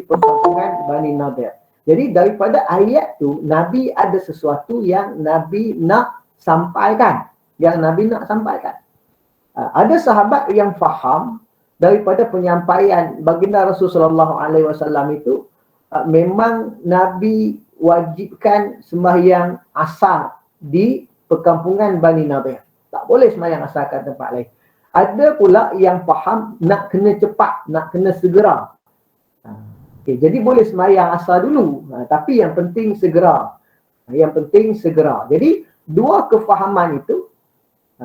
perkampungan Bani Nadir. Jadi daripada ayat tu, Nabi ada sesuatu yang Nabi nak sampaikan. Ada sahabat yang faham daripada penyampaian baginda Rasulullah SAW itu, memang Nabi wajibkan sembahyang asar di perkampungan Bani Nadir. Tak boleh sembahyang asar kat tempat lain. Ada pula yang faham nak kena cepat, nak kena segera. Okay, jadi boleh sembahyang asar dulu, tapi yang penting segera. Jadi dua kefahaman itu,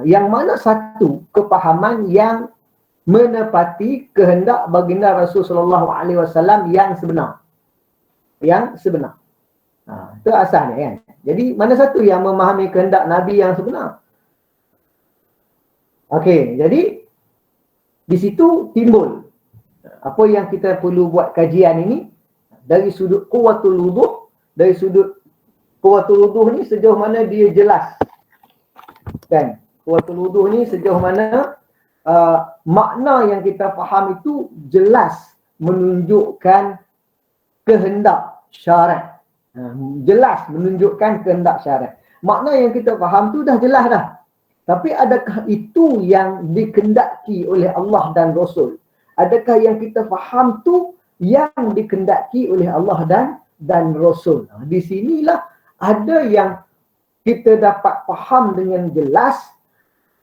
yang mana satu kefahaman yang menepati kehendak baginda Rasulullah SAW yang sebenar. Itu asalnya kan. Jadi mana satu yang memahami kehendak Nabi yang sebenar? Okey, jadi di situ timbul apa yang kita perlu buat kajian ini dari sudut quwwatul wuduh. Dari sudut quwwatul wuduh ni sejauh mana dia jelas, kan? Quwwatul wuduh ni sejauh mana makna yang kita faham itu jelas menunjukkan kehendak syarak. Jelas menunjukkan kehendak syarak. Makna yang kita faham tu dah jelas dah. Tapi adakah itu yang dikendaki oleh Allah dan Rasul? Adakah yang kita faham tu yang dikendaki oleh Allah dan Rasul? Di sinilah ada yang kita dapat faham dengan jelas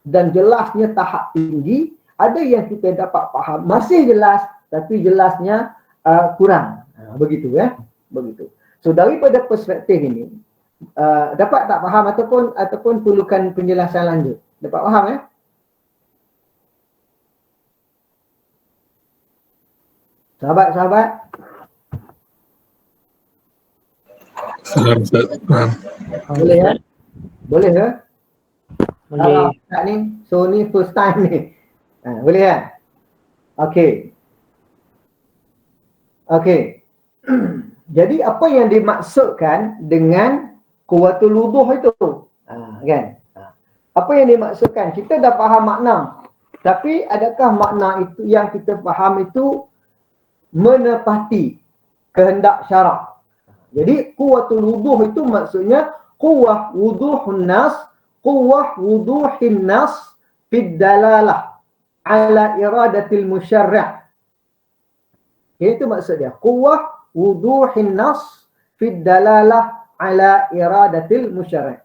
dan jelasnya tahap tinggi. Ada yang kita dapat faham masih jelas tapi jelasnya kurang. Begitu ya. Begitu. So daripada perspektif ini, dapat tak faham ataupun perlukan penjelasan lanjut? Dapat faham ya? Sahabat-sahabat? Faham Ustaz. Faham. Boleh ya? Boleh ya? Boleh. Ni, so ni first time ni. Boleh ya? Okey. Jadi apa yang dimaksudkan dengan quwwatul wuduh itu? Kan? Apa yang dimaksudkan? Kita dah faham makna. Tapi adakah makna itu yang kita faham itu menepati kehendak syarak? Jadi quwwatul wuduh itu maksudnya quwwah wuduhun nas fid dalalah ala iradatil musyarri'. Itu maksud dia. Quwwah wuduhin nas fid dalalah ala iradatil musyarri'.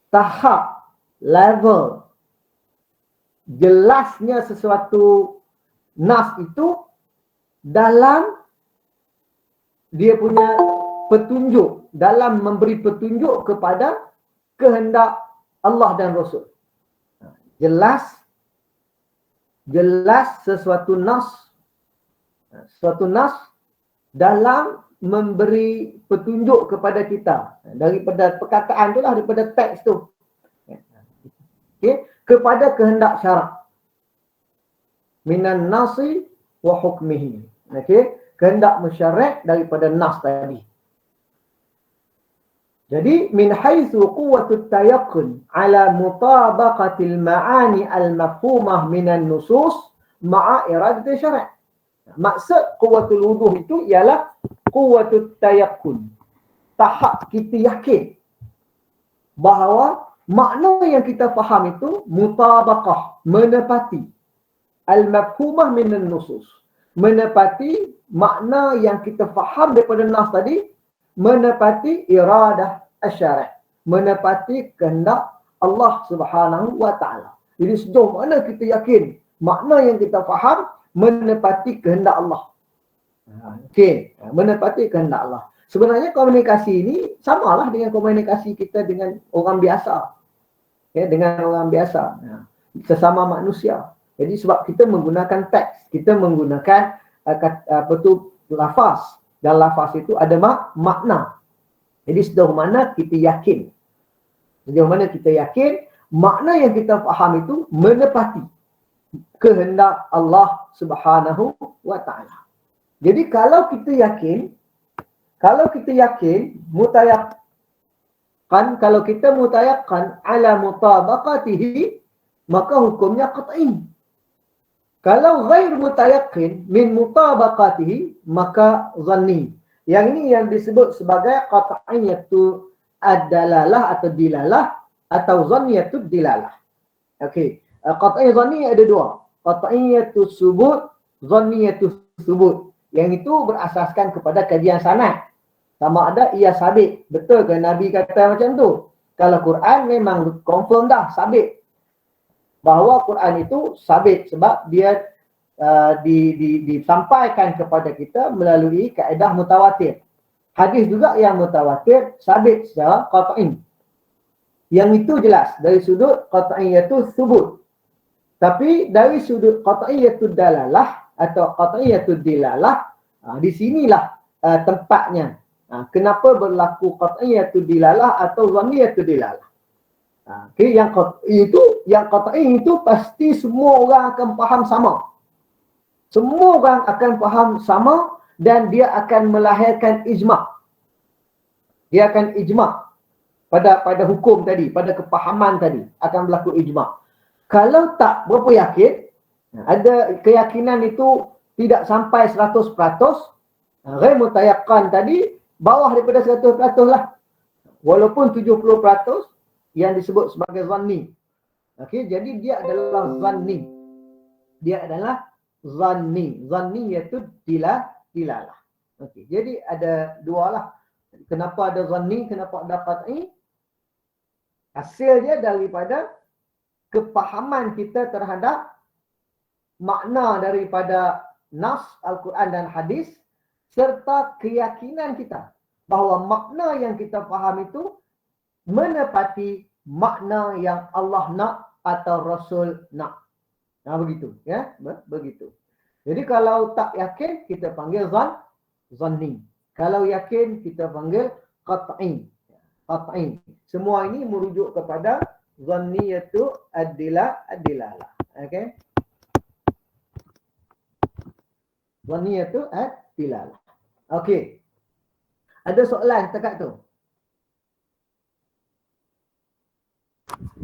Tahap, level, jelasnya sesuatu nas itu dalam dia punya petunjuk, dalam memberi petunjuk kepada kehendak Allah dan Rasul. Jelas sesuatu nas dalam memberi petunjuk kepada kita daripada perkataan itulah, daripada teks tu, kepada kehendak syarak, minan nasi wa hukmihi, kehendak musyarrak daripada nas tadi. Jadi min haitsu quwwatut tayaqqun ala mutabaqatil ma'ani al-mafhumah minan nusus ma'a iradati syara'. Maksud quwwatul wuduh itu ialah quwwatut tayaqqun. Tahap kita yakin bahawa makna yang kita faham itu mutabaqah, menepati al-mafhumah minan nusus. Menepati makna yang kita faham daripada nas tadi, menepati iradah asy-syari', menepati kehendak Allah Subhanahu wa taala. Jadi sejauh mana kita yakin makna yang kita faham menepati kehendak Allah. Menepati kehendak Allah. Sebenarnya komunikasi ini samalah dengan komunikasi kita dengan orang biasa. Dengan orang biasa. Sesama manusia. Jadi sebab kita menggunakan teks, kita menggunakan lafaz. Dan lafaz itu ada makna. Jadi sejauh mana kita yakin. Sejauh mana kita yakin makna yang kita faham itu menepati kehendak Allah Subhanahu wa taala. Jadi kalau kita yakin mutayaqkan, kalau kita mutayaqkan ala mutabaqatihi, maka hukumnya qat'i. Kalau ghair mutayaqqin min mutabaqatihi maka zanni. Yang ini yang disebut sebagai qat'iyatu ad-dalalah atau dilalah atau zanniyatu dilalah. Okey. Qat'iyah zanni ada dua. Qat'iyatu subut, zanniyatu subut. Yang itu berasaskan kepada kajian sanad. Sama ada ia sabit. Betul ke Nabi kata macam tu? Kalau Quran memang confirm dah sabit. Bahawa Quran itu sabit sebab dia disampaikan kepada kita melalui kaedah mutawatir. Hadis juga yang mutawatir sabit secara qat'i. Yang itu jelas dari sudut qat'iyatu subut. Tapi dari sudut qat'iyatu dalalah atau qat'iyatu dilalah, di sinilah tempatnya. Kenapa berlaku qat'iyatu dilalah atau zanniyatu dilalah? Okay, yang qat'i itu pasti semua orang akan faham sama. Semua orang akan faham sama dan dia akan melahirkan ijma'. Dia akan ijma' pada hukum tadi, pada kepahaman tadi akan berlaku ijma'. Kalau tak berapa yakin, ada keyakinan itu tidak sampai 100%, ghair mutayaqqan tadi bawah daripada 100% lah. Walaupun 70% yang disebut sebagai zanni. Okey, jadi dia adalah zanni. Dia adalah zanni. Zanni iaitu dilalah. Okey, jadi ada dua lah. Kenapa ada zanni, kenapa ada qat'i? Hasil dia daripada kepahaman kita terhadap makna daripada nas Al-Quran dan hadis serta keyakinan kita bahawa makna yang kita faham itu menepati makna yang Allah nak atau Rasul nak. Begitu, ya, begitu. Jadi kalau tak yakin kita panggil zanni. Kalau yakin kita panggil qat'i. Qat'i. Semua ini merujuk kepada zanniyatu ad-dilalah. Okey. Zanniyatu ad-dilalah. Okey. Ada soalan setakat tu?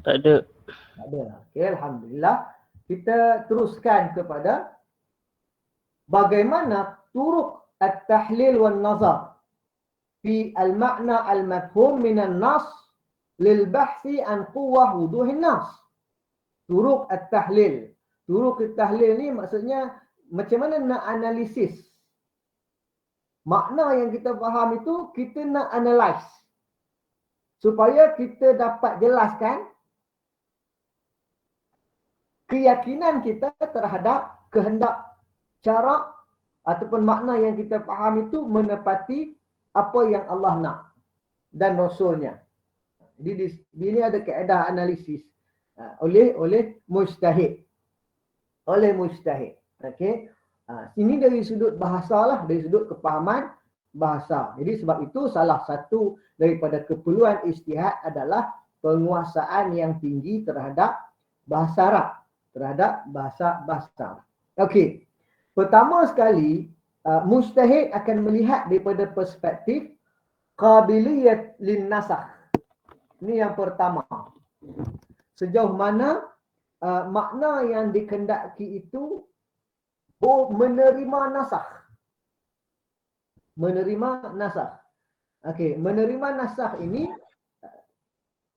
Tak ada. Tak ada. Okey, alhamdulillah. Kita teruskan kepada bagaimana turuq at-tahlil wan nazar fi al-ma'na al-mafhum min an-nas lil bahthi an quwwah wuduhin nas. Turuq at-tahlil. Turuq at-tahlil ni maksudnya macam mana nak analisis. Makna yang kita faham itu kita nak analyze supaya kita dapat jelaskan keyakinan kita terhadap kehendak, cara ataupun makna yang kita faham itu menepati apa yang Allah nak dan Rasulnya. Jadi di sini ada kaedah analisis oleh mujtahid. Oleh mujtahid. Okey. Ini dari sudut bahasa lah, dari sudut kepahaman bahasa. Jadi sebab itu salah satu daripada keperluan ijtihad adalah penguasaan yang tinggi terhadap bahasa Arab, terhadap bahasa Arab. Okey. Pertama sekali, mujtahid akan melihat daripada perspektif qabiliyat lin nasakh. Ini yang pertama. Sejauh mana makna yang dikendaki itu menerima nasakh. Menerima nasakh. Okey, menerima nasakh ini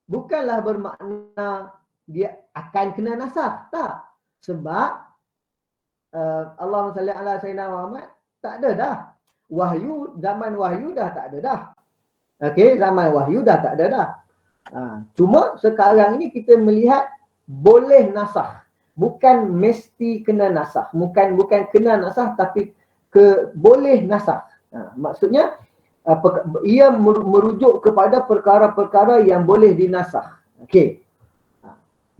bukanlah bermakna dia akan kena nasakh, tak. Sebab Allahumma salli ala sayyidina Muhammad tak ada dah. Wahyu, zaman wahyu dah tak ada dah. Okey, zaman wahyu dah tak ada dah. Cuma sekarang ini kita melihat boleh nasakh. Bukan mesti kena nasakh. Bukan kena nasakh tapi boleh nasakh. Maksudnya ia merujuk kepada perkara-perkara yang boleh dinasakh. Okey.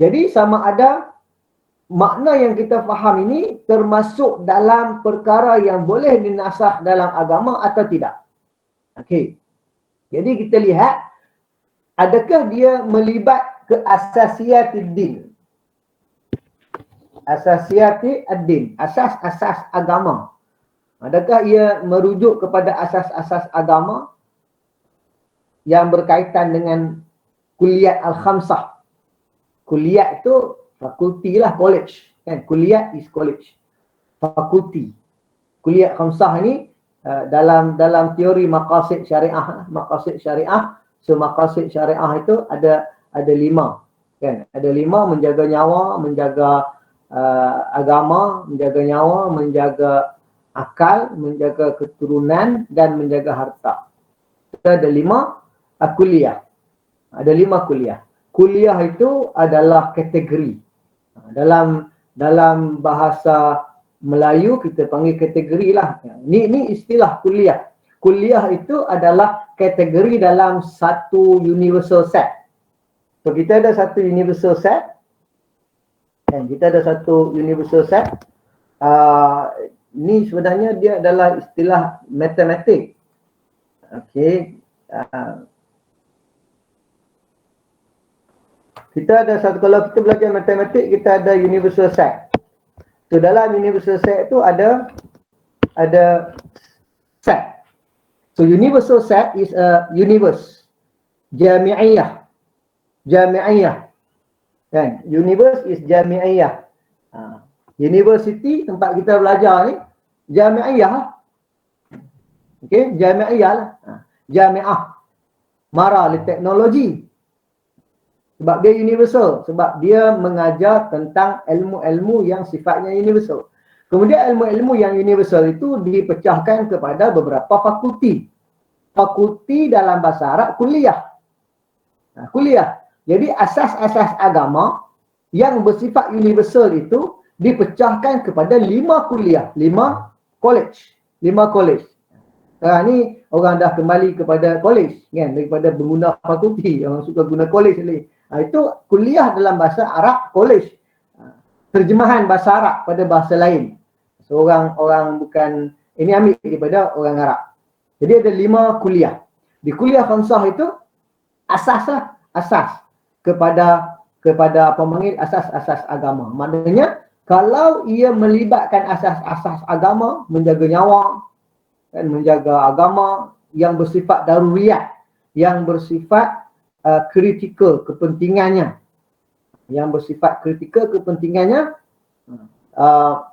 Jadi sama ada makna yang kita faham ini termasuk dalam perkara yang boleh dinasakh dalam agama atau tidak. Okey. Jadi kita lihat adakah dia melibat ke asasiyatid din. Asasiyati ad-din, asas-asas agama. Adakah ia merujuk kepada asas-asas agama yang berkaitan dengan kuliat al-khamsah. Kuliat itu fakulti lah, college. Kan? Kuliah is college. Fakulti. Kuliah khamsah ni dalam teori maqasid syariah. Maqasid syariah. So maqasid syariah itu ada 5. Kan? Ada 5: menjaga nyawa, menjaga agama, menjaga nyawa, menjaga akal, menjaga keturunan dan menjaga harta. Kita ada 5 kuliah. Ada 5 kuliah. Kuliah itu adalah kategori. Dalam bahasa Melayu kita panggil kategori lah. Ni istilah kuliah. Kuliah itu adalah kategori dalam satu universal set. So kita ada satu universal set. Dan kita ada satu universal set. Ni sebenarnya dia adalah istilah matematik. Okey. Kita ada satu, kalau kita belajar matematik, kita ada universal set. So dalam universal set itu ada set. So universal set is a universe. Jami'iyah. Kan? Universe is jami'iyah. University tempat kita belajar ni jami'iyah. Okey, jami'iyah lah. Jami'ah. Mara li teknologi. Sebab dia universal. Sebab dia mengajar tentang ilmu-ilmu yang sifatnya universal. Kemudian ilmu-ilmu yang universal itu dipecahkan kepada beberapa fakulti. Fakulti dalam bahasa Arab kuliah. Kuliah. Jadi asas-asas agama yang bersifat universal itu dipecahkan kepada 5 kuliah. 5 college. 5 college. Ni orang dah kembali kepada college kan, daripada mengguna fakulti. Orang suka guna college ni. Itu kuliah dalam bahasa Arab, college. Terjemahan bahasa Arab pada bahasa lain. So orang bukan, ini ambil daripada orang Arab. Jadi ada 5 kuliah. Di kuliah khamsah itu asas kepada pemanggil asas-asas agama. Maknanya kalau ia melibatkan asas-asas agama, menjaga nyawa dan menjaga agama yang bersifat daruriyat, yang bersifat kritikal kepentingannya,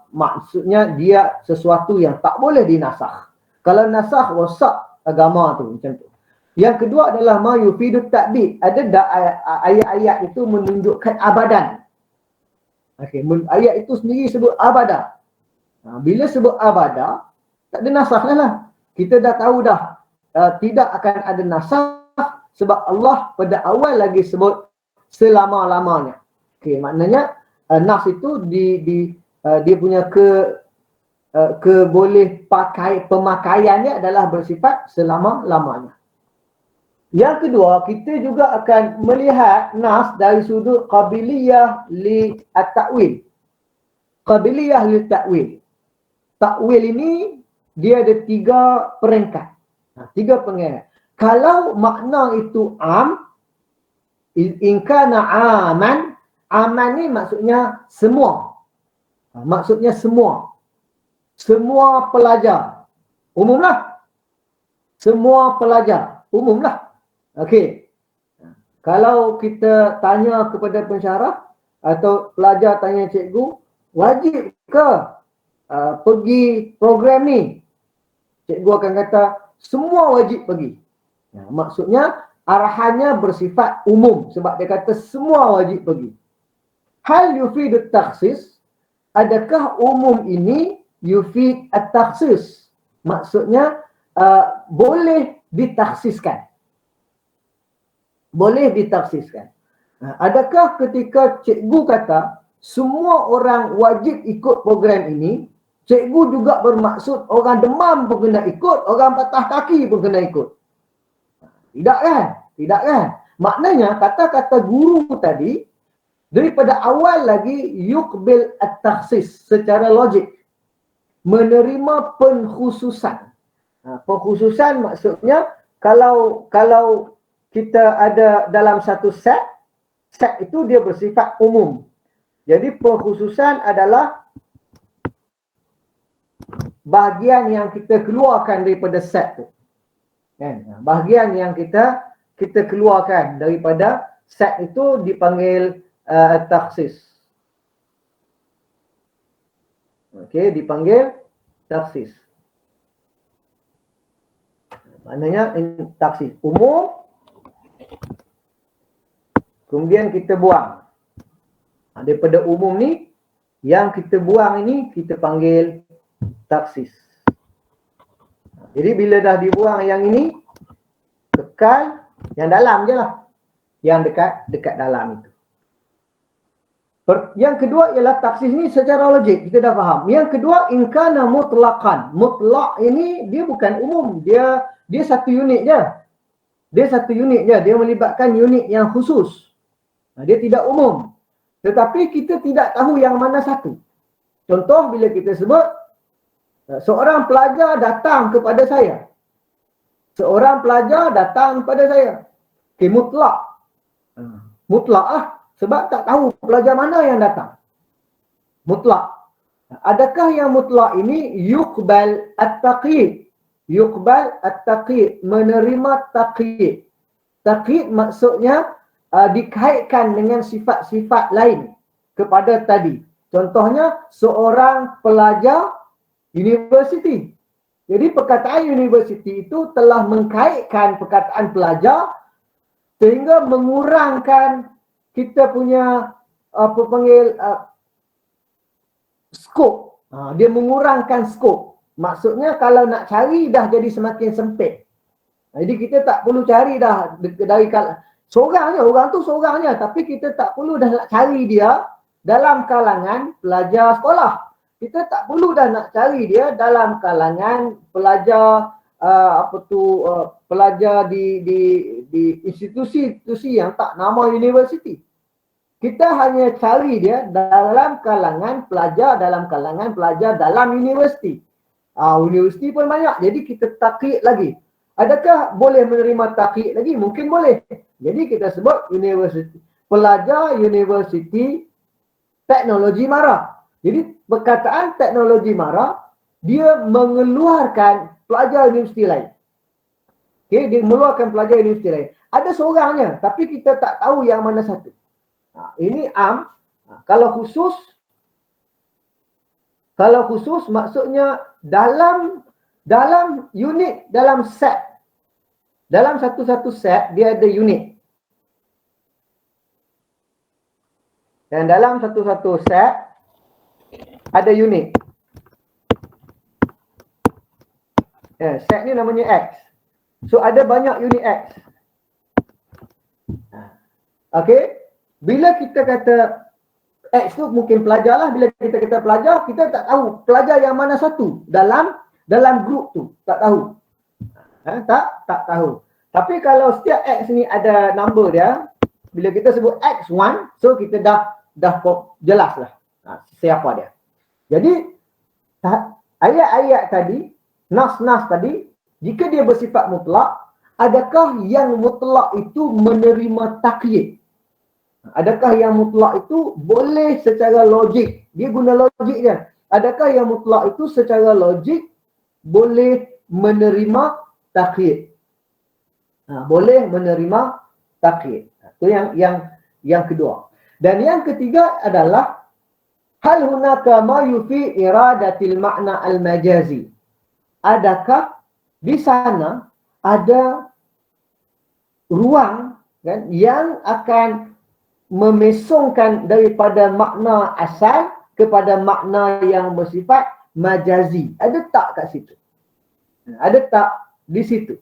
maksudnya dia sesuatu yang tak boleh dinasakh. Kalau nasakh rosak agama tu, macam tu. Yang kedua adalah ma yufidut ta'bid. Ada ayat-ayat itu menunjukkan abadan. Okey, ayat itu sendiri sebut abada. Bila sebut abada, tak ada nasakh lah. Kita dah tahu dah tidak akan ada nasakh. Sebab Allah pada awal lagi sebut selama-lamanya. Okey, maknanya nas itu dia punya pemakaiannya adalah bersifat selama-lamanya. Yang kedua, kita juga akan melihat nas dari sudut qabiliyah li at-ta'wil. Qabiliyah li at-ta'wil. Ta'wil ini dia ada 3 peringkat. 3 peringkat. Kalau makna itu am, in kana aman, aman ni maksudnya semua. Maksudnya semua. Semua pelajar. Umumlah. Semua pelajar. Umumlah. Okey. Kalau kita tanya kepada pensyarah atau pelajar tanya cikgu, wajib ke pergi program ni? Cikgu akan kata, semua wajib pergi. Maksudnya arahannya bersifat umum sebab dia kata semua wajib pergi. Hal yufid at-takhsis, adakah umum ini yufid at-takhsis? Maksudnya boleh ditakhsiskan. Boleh ditakhsiskan. Adakah ketika cikgu kata semua orang wajib ikut program ini, cikgu juga bermaksud orang demam pun kena ikut, orang patah kaki pun kena ikut? Tidak kan? Maknanya kata-kata guru tadi daripada awal lagi yuqbil at-takhsis secara logik. Menerima penkhususan. Penkhususan maksudnya kalau kita ada dalam satu set itu dia bersifat umum. Jadi penkhususan adalah bahagian yang kita keluarkan daripada set tu. Kan? Bahagian yang kita keluarkan daripada set itu dipanggil takhsis. Okey, dipanggil taksis. Maknanya taksis umum, kemudian kita buang. Daripada umum ni, yang kita buang ini kita panggil taksis. Jadi bila dah dibuang yang ini, kekal yang dalam je lah. Yang dekat dalam itu. Yang kedua ialah taksis ni secara logik kita dah faham. Yang kedua, in kana mutlaqan. Mutlak ini dia bukan umum, dia satu unit je. Dia satu unit je, dia melibatkan unit yang khusus. Dia tidak umum. Tetapi kita tidak tahu yang mana satu. Contoh bila kita sebut seorang pelajar datang kepada saya. Seorang pelajar datang kepada saya. Okey, mutlak. Mutlak lah. Sebab tak tahu pelajar mana yang datang. Mutlak. Adakah yang mutlak ini yuqbal at-taqyid? Yuqbal at-taqyid, menerima taqyid. Taqyid maksudnya dikaitkan dengan sifat-sifat lain kepada tadi. Contohnya seorang pelajar universiti. Jadi perkataan universiti itu telah mengkaitkan perkataan pelajar sehingga mengurangkan kita punya skop. Dia mengurangkan skop. Maksudnya kalau nak cari dah jadi semakin sempit. Jadi kita tak perlu cari dah dari seorangnya, orang tu seorangnya, tapi kita tak perlu dah nak cari dia dalam kalangan pelajar sekolah. Kita tak perlu dah nak cari dia dalam kalangan pelajar pelajar di institusi-institusi yang tak nama universiti. Kita hanya cari dia dalam kalangan pelajar dalam universiti. Universiti pun banyak, jadi kita takyid lagi. Adakah boleh menerima takyid lagi? Mungkin boleh. Jadi kita sebut universiti, pelajar universiti teknologi Mara. Jadi perkataan teknologi Mara, dia mengeluarkan pelajar universiti lain. Okay, dia mengeluarkan pelajar universiti lain. Ada seorangnya, tapi kita tak tahu yang mana satu. Ini am. Kalau khusus maksudnya dalam unit, dalam set. Dalam satu-satu set, dia ada unit. Dan dalam satu-satu set, ada unit. Set ni namanya X. So ada banyak unit X. Okey. Bila kita kata X tu mungkin pelajar lah. Bila kita kata pelajar, kita tak tahu pelajar yang mana satu dalam grup tu. Tak tahu. Tak tahu. Tapi kalau setiap X ni ada number dia, bila kita sebut X1, so kita dah jelas lah siapa dia. Jadi ayat-ayat tadi, nas-nas tadi, jika dia bersifat mutlak, adakah yang mutlak itu menerima takyid? Adakah yang mutlak itu boleh secara logik? Dia guna logik je. Adakah yang mutlak itu secara logik boleh menerima takyid? Boleh menerima takyid. Itu yang kedua. Dan yang ketiga adalah hal hunaka ma yufi iradatil makna al-majazi. Adakah di sana ada ruang kan, yang akan memesongkan daripada makna asal kepada makna yang bersifat majazi? Ada tak kat situ? Ada tak di situ?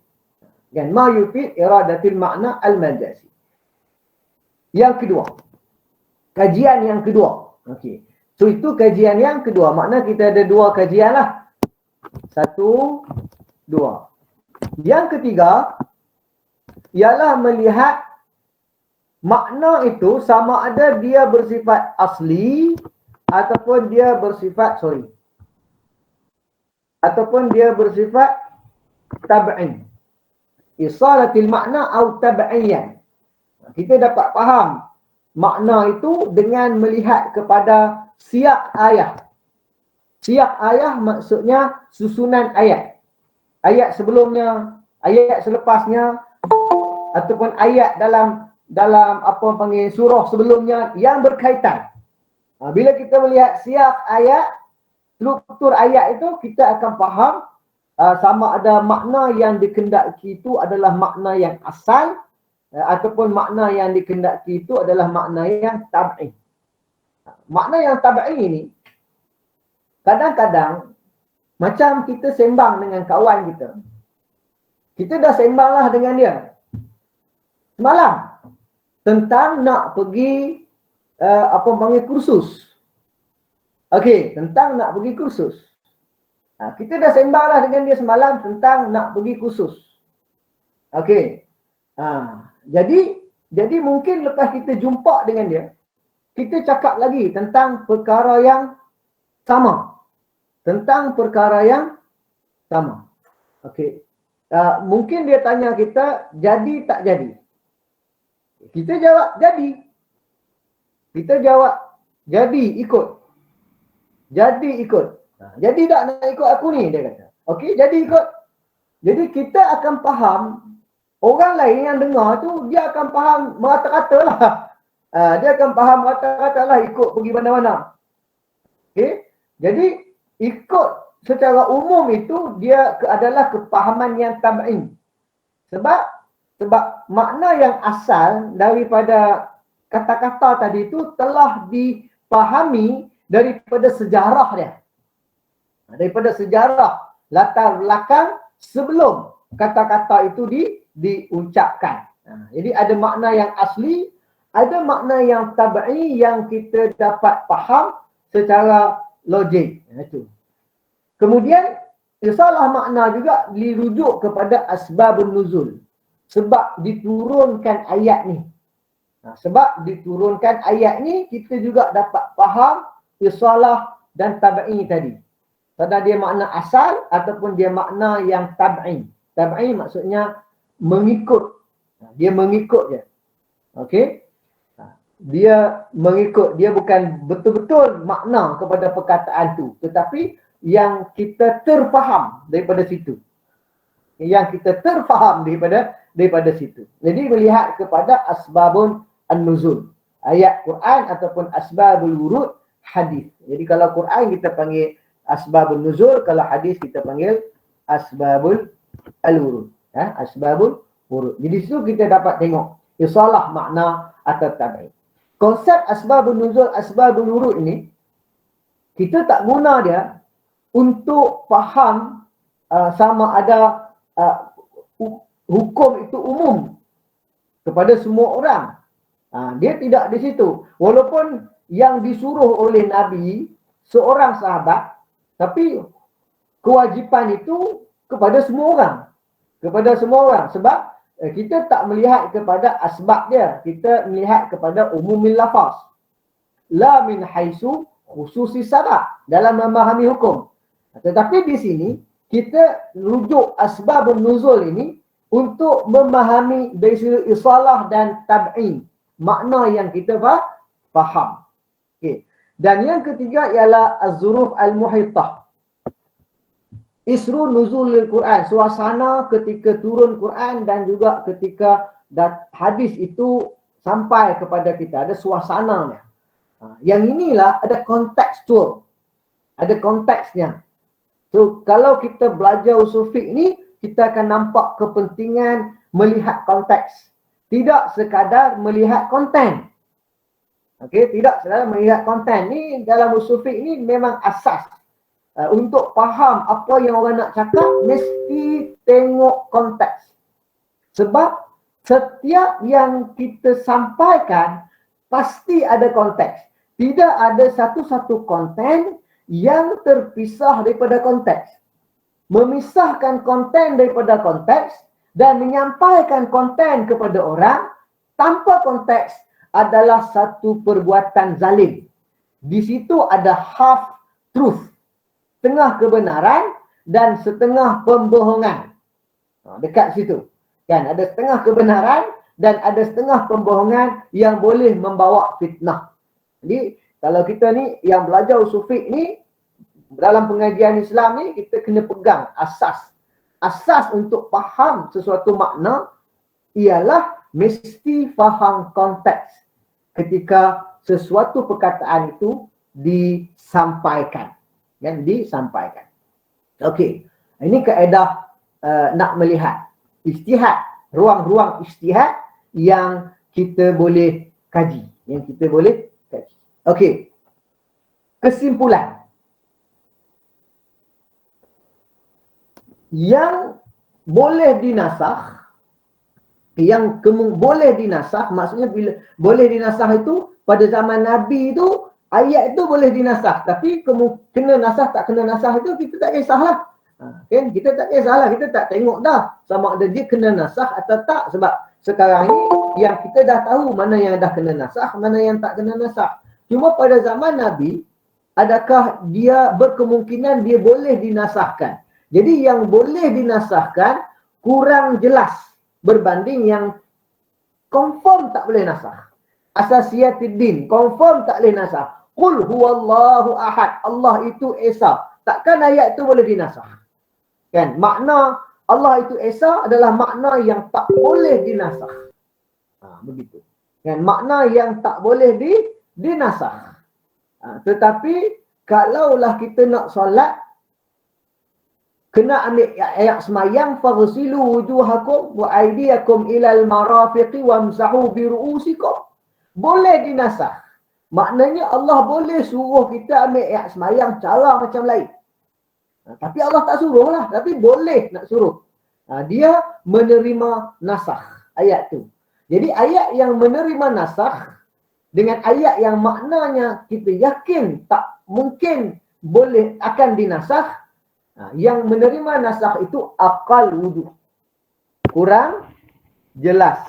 Kan, ma yufi iradatil makna al-majazi. Yang kedua, kajian yang kedua. Okey. So itu kajian yang kedua. Makna kita ada dua kajian lah. 1, 2. Yang ketiga ialah melihat makna itu sama ada dia bersifat asli ataupun dia bersifat tab'in. Isalatil makna atau tab'iyan. Kita dapat faham makna itu dengan melihat kepada siyak ayat. Siyak ayat maksudnya susunan ayat. Ayat sebelumnya, ayat selepasnya, ataupun ayat dalam surah sebelumnya yang berkaitan. Bila kita melihat siyak ayat, struktur ayat itu kita akan faham sama ada makna yang dikendaki itu adalah makna yang asal ataupun makna yang dikendaki itu adalah makna yang tab'i. Makna yang tab'i ini kadang-kadang macam kita sembang dengan kawan kita. Kita dah sembanglah dengan dia semalam tentang nak pergi kursus. Okey, tentang nak pergi kursus. Kita dah sembanglah dengan dia semalam tentang nak pergi kursus. Okey. Jadi mungkin lepas kita jumpa dengan dia, kita cakap lagi tentang perkara yang sama. Tentang perkara yang sama. Okey. Mungkin dia tanya kita, jadi tak jadi? Kita jawab, jadi. Kita jawab, jadi ikut. Jadi ikut. Jadi tak nak ikut aku ni, dia kata. Okey, jadi ikut. Jadi kita akan faham, orang lain yang dengar tu, dia akan faham merata-rata lah. Dia akan faham merata-rata lah ikut pergi mana-mana. Okey, jadi ikut secara umum itu dia adalah kepahaman yang tab'i. Sebab makna yang asal daripada kata-kata tadi itu telah dipahami daripada sejarah dia. Daripada sejarah latar belakang sebelum kata-kata itu diucapkan. Jadi ada makna yang asli, ada makna yang tab'i yang kita dapat faham secara logik. Itu. Kemudian salah makna juga dirujuk kepada asbabun nuzul. Sebab diturunkan ayat ni. Sebab diturunkan ayat ni, kita juga dapat faham isalah dan tab'i tadi. Pada dia makna asal ataupun dia makna yang tab'i. Tab'i maksudnya mengikut. Dia mengikut je. Okey? Dia mengikut. Dia bukan betul-betul makna kepada perkataan tu. Tetapi yang kita terfaham daripada situ. Yang kita terfaham daripada situ. Jadi melihat kepada asbabun an-nuzul. Ayat Quran ataupun asbabul wurud hadis. Jadi kalau Quran kita panggil asbabun nuzul, kalau hadis kita panggil asbabul al-wurud. Asbabul wurud. Jadi situ kita dapat tengok isalah makna atau tab'i. Konsep asbabun nuzul, asbabul wurud ini kita tak guna dia untuk faham sama ada hukum itu umum kepada semua orang. Dia tidak di situ. Walaupun yang disuruh oleh Nabi seorang sahabat, tapi kewajipan itu kepada semua orang. Kepada semua orang. Sebab kita tak melihat kepada asbab dia. Kita melihat kepada umumil lafaz. La min haisu khususi sabab dalam memahami hukum. Tetapi di sini kita rujuk asbabun nuzul ini untuk memahami dari segi isalah dan tab'i, makna yang kita faham. Okay. Dan yang ketiga ialah az-zuruf al-muhitah. Isru nuzulil Quran, suasana ketika turun Quran dan juga ketika hadis itu sampai kepada kita, ada suasananya. Yang inilah ada kontekstual. Ada konteksnya. So, kalau kita belajar usul fiqh ni, kita akan nampak kepentingan melihat konteks. Tidak sekadar melihat konten. Okey, tidak sekadar melihat konten. Ni dalam usul fiqh ni memang asas. Untuk faham apa yang orang nak cakap, mesti tengok konteks. Sebab setiap yang kita sampaikan, pasti ada konteks. Tidak ada satu-satu konten yang terpisah daripada konteks. Memisahkan konten daripada konteks dan menyampaikan konten kepada orang tanpa konteks adalah satu perbuatan zalim. Di situ ada half truth, setengah kebenaran dan setengah pembohongan. Dekat situ. Kan ada setengah kebenaran dan ada setengah pembohongan yang boleh membawa fitnah. Jadi kalau kita ni yang belajar usul fiqh ni, dalam pengajian Islam ni kita kena pegang asas. Asas untuk faham sesuatu makna ialah mesti faham konteks ketika sesuatu perkataan itu disampaikan. yang disampaikan. Okey. Ini kaedah nak melihat ijtihad, ruang-ruang ijtihad yang kita boleh kaji, Okey. Kesimpulan. Yang boleh dinasakh, boleh dinasakh, maksudnya bila boleh dinasakh itu pada zaman Nabi itu ayat itu boleh dinasakh, tapi kena nasakh tak kena nasakh itu kita tak kisahlah. Kan kita tak kisahlah, kita tak tengok dah sama ada dia kena nasakh atau tak, sebab sekarang ni yang kita dah tahu mana yang dah kena nasakh, mana yang tak kena nasakh. Cuma pada zaman Nabi, adakah dia berkemungkinan dia boleh dinasahkan? Jadi yang boleh dinasahkan kurang jelas berbanding yang confirm tak boleh nasakh. Asasiyatuddin, confirm tak boleh nasakh. Qul huwallahu ahad, Allah itu Esa. Takkan ayat itu boleh dinasakh? Kan? Makna Allah itu Esa adalah makna yang tak boleh dinasakh. Begitu. Kan? Makna yang tak boleh dinasakh. Tetapi kalaulah kita nak solat, kena ambil ayat semayang, faghsilu wujuhakum wa aydiyakum ilal marafiqi wamsahu bi ru'usikum. Boleh dinasakh. Maknanya Allah boleh suruh kita ambil ayat semayang cara macam lain. Tapi Allah tak suruh lah, tapi boleh nak suruh. Dia menerima nasakh ayat tu. Jadi ayat yang menerima nasakh dengan ayat yang maknanya kita yakin tak mungkin boleh akan dinasakh, yang menerima nasakh itu aqal wudu. Kurang jelas.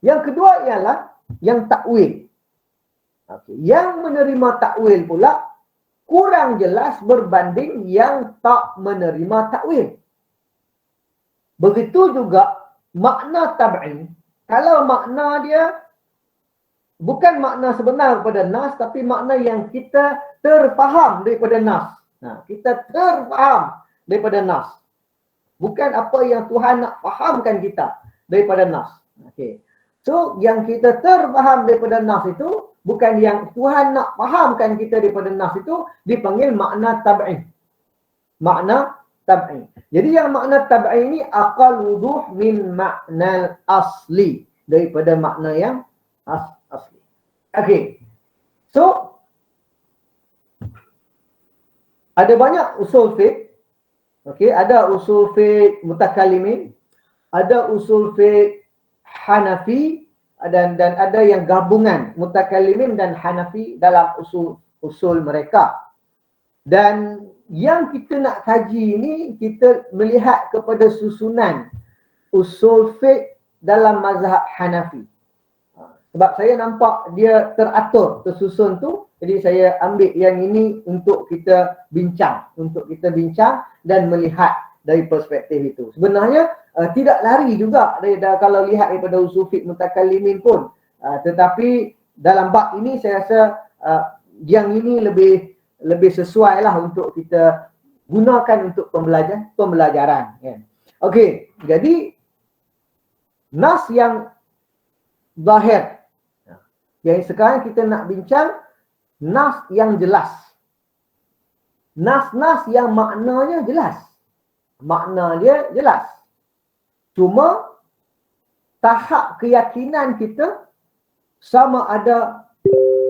Yang kedua ialah yang takwil. Yang menerima takwil pula kurang jelas berbanding yang tak menerima takwil. Begitu juga makna tab'i. Kalau makna dia bukan makna sebenar kepada nas, tapi makna yang kita terfaham daripada nas. Kita terfaham daripada nas. Bukan apa yang Tuhan nak fahamkan kita daripada nas. Okey. So, yang kita terfaham daripada nas itu, bukan yang Tuhan nak fahamkan kita daripada nas itu, dipanggil makna tab'i. Makna tab'i. Jadi yang makna tab'i ini aqal wuduh min makna asli. Daripada makna yang asli. Okey. So, ada banyak usul fiqh. Okey, ada usul fiqh mutakallimin, ada usul fiqh Hanafi, dan ada yang gabungan mutakallimin dan Hanafi dalam usul mereka. Dan yang kita nak kaji ini, kita melihat kepada susunan usul fiqh dalam mazhab Hanafi. Sebab saya nampak dia teratur, tersusun tu, jadi saya ambil yang ini untuk kita bincang dan melihat dari perspektif itu. Sebenarnya tidak lari juga kalau lihat daripada usul fiqh mutakallimin pun. Tetapi dalam bab ini saya rasa yang ini lebih sesuai lah untuk kita gunakan untuk pembelajaran. Okey, jadi nas yang zahir. Yang sekarang kita nak bincang nas yang jelas. Nas-nas yang maknanya jelas. Makna dia jelas. Cuma tahap keyakinan kita sama ada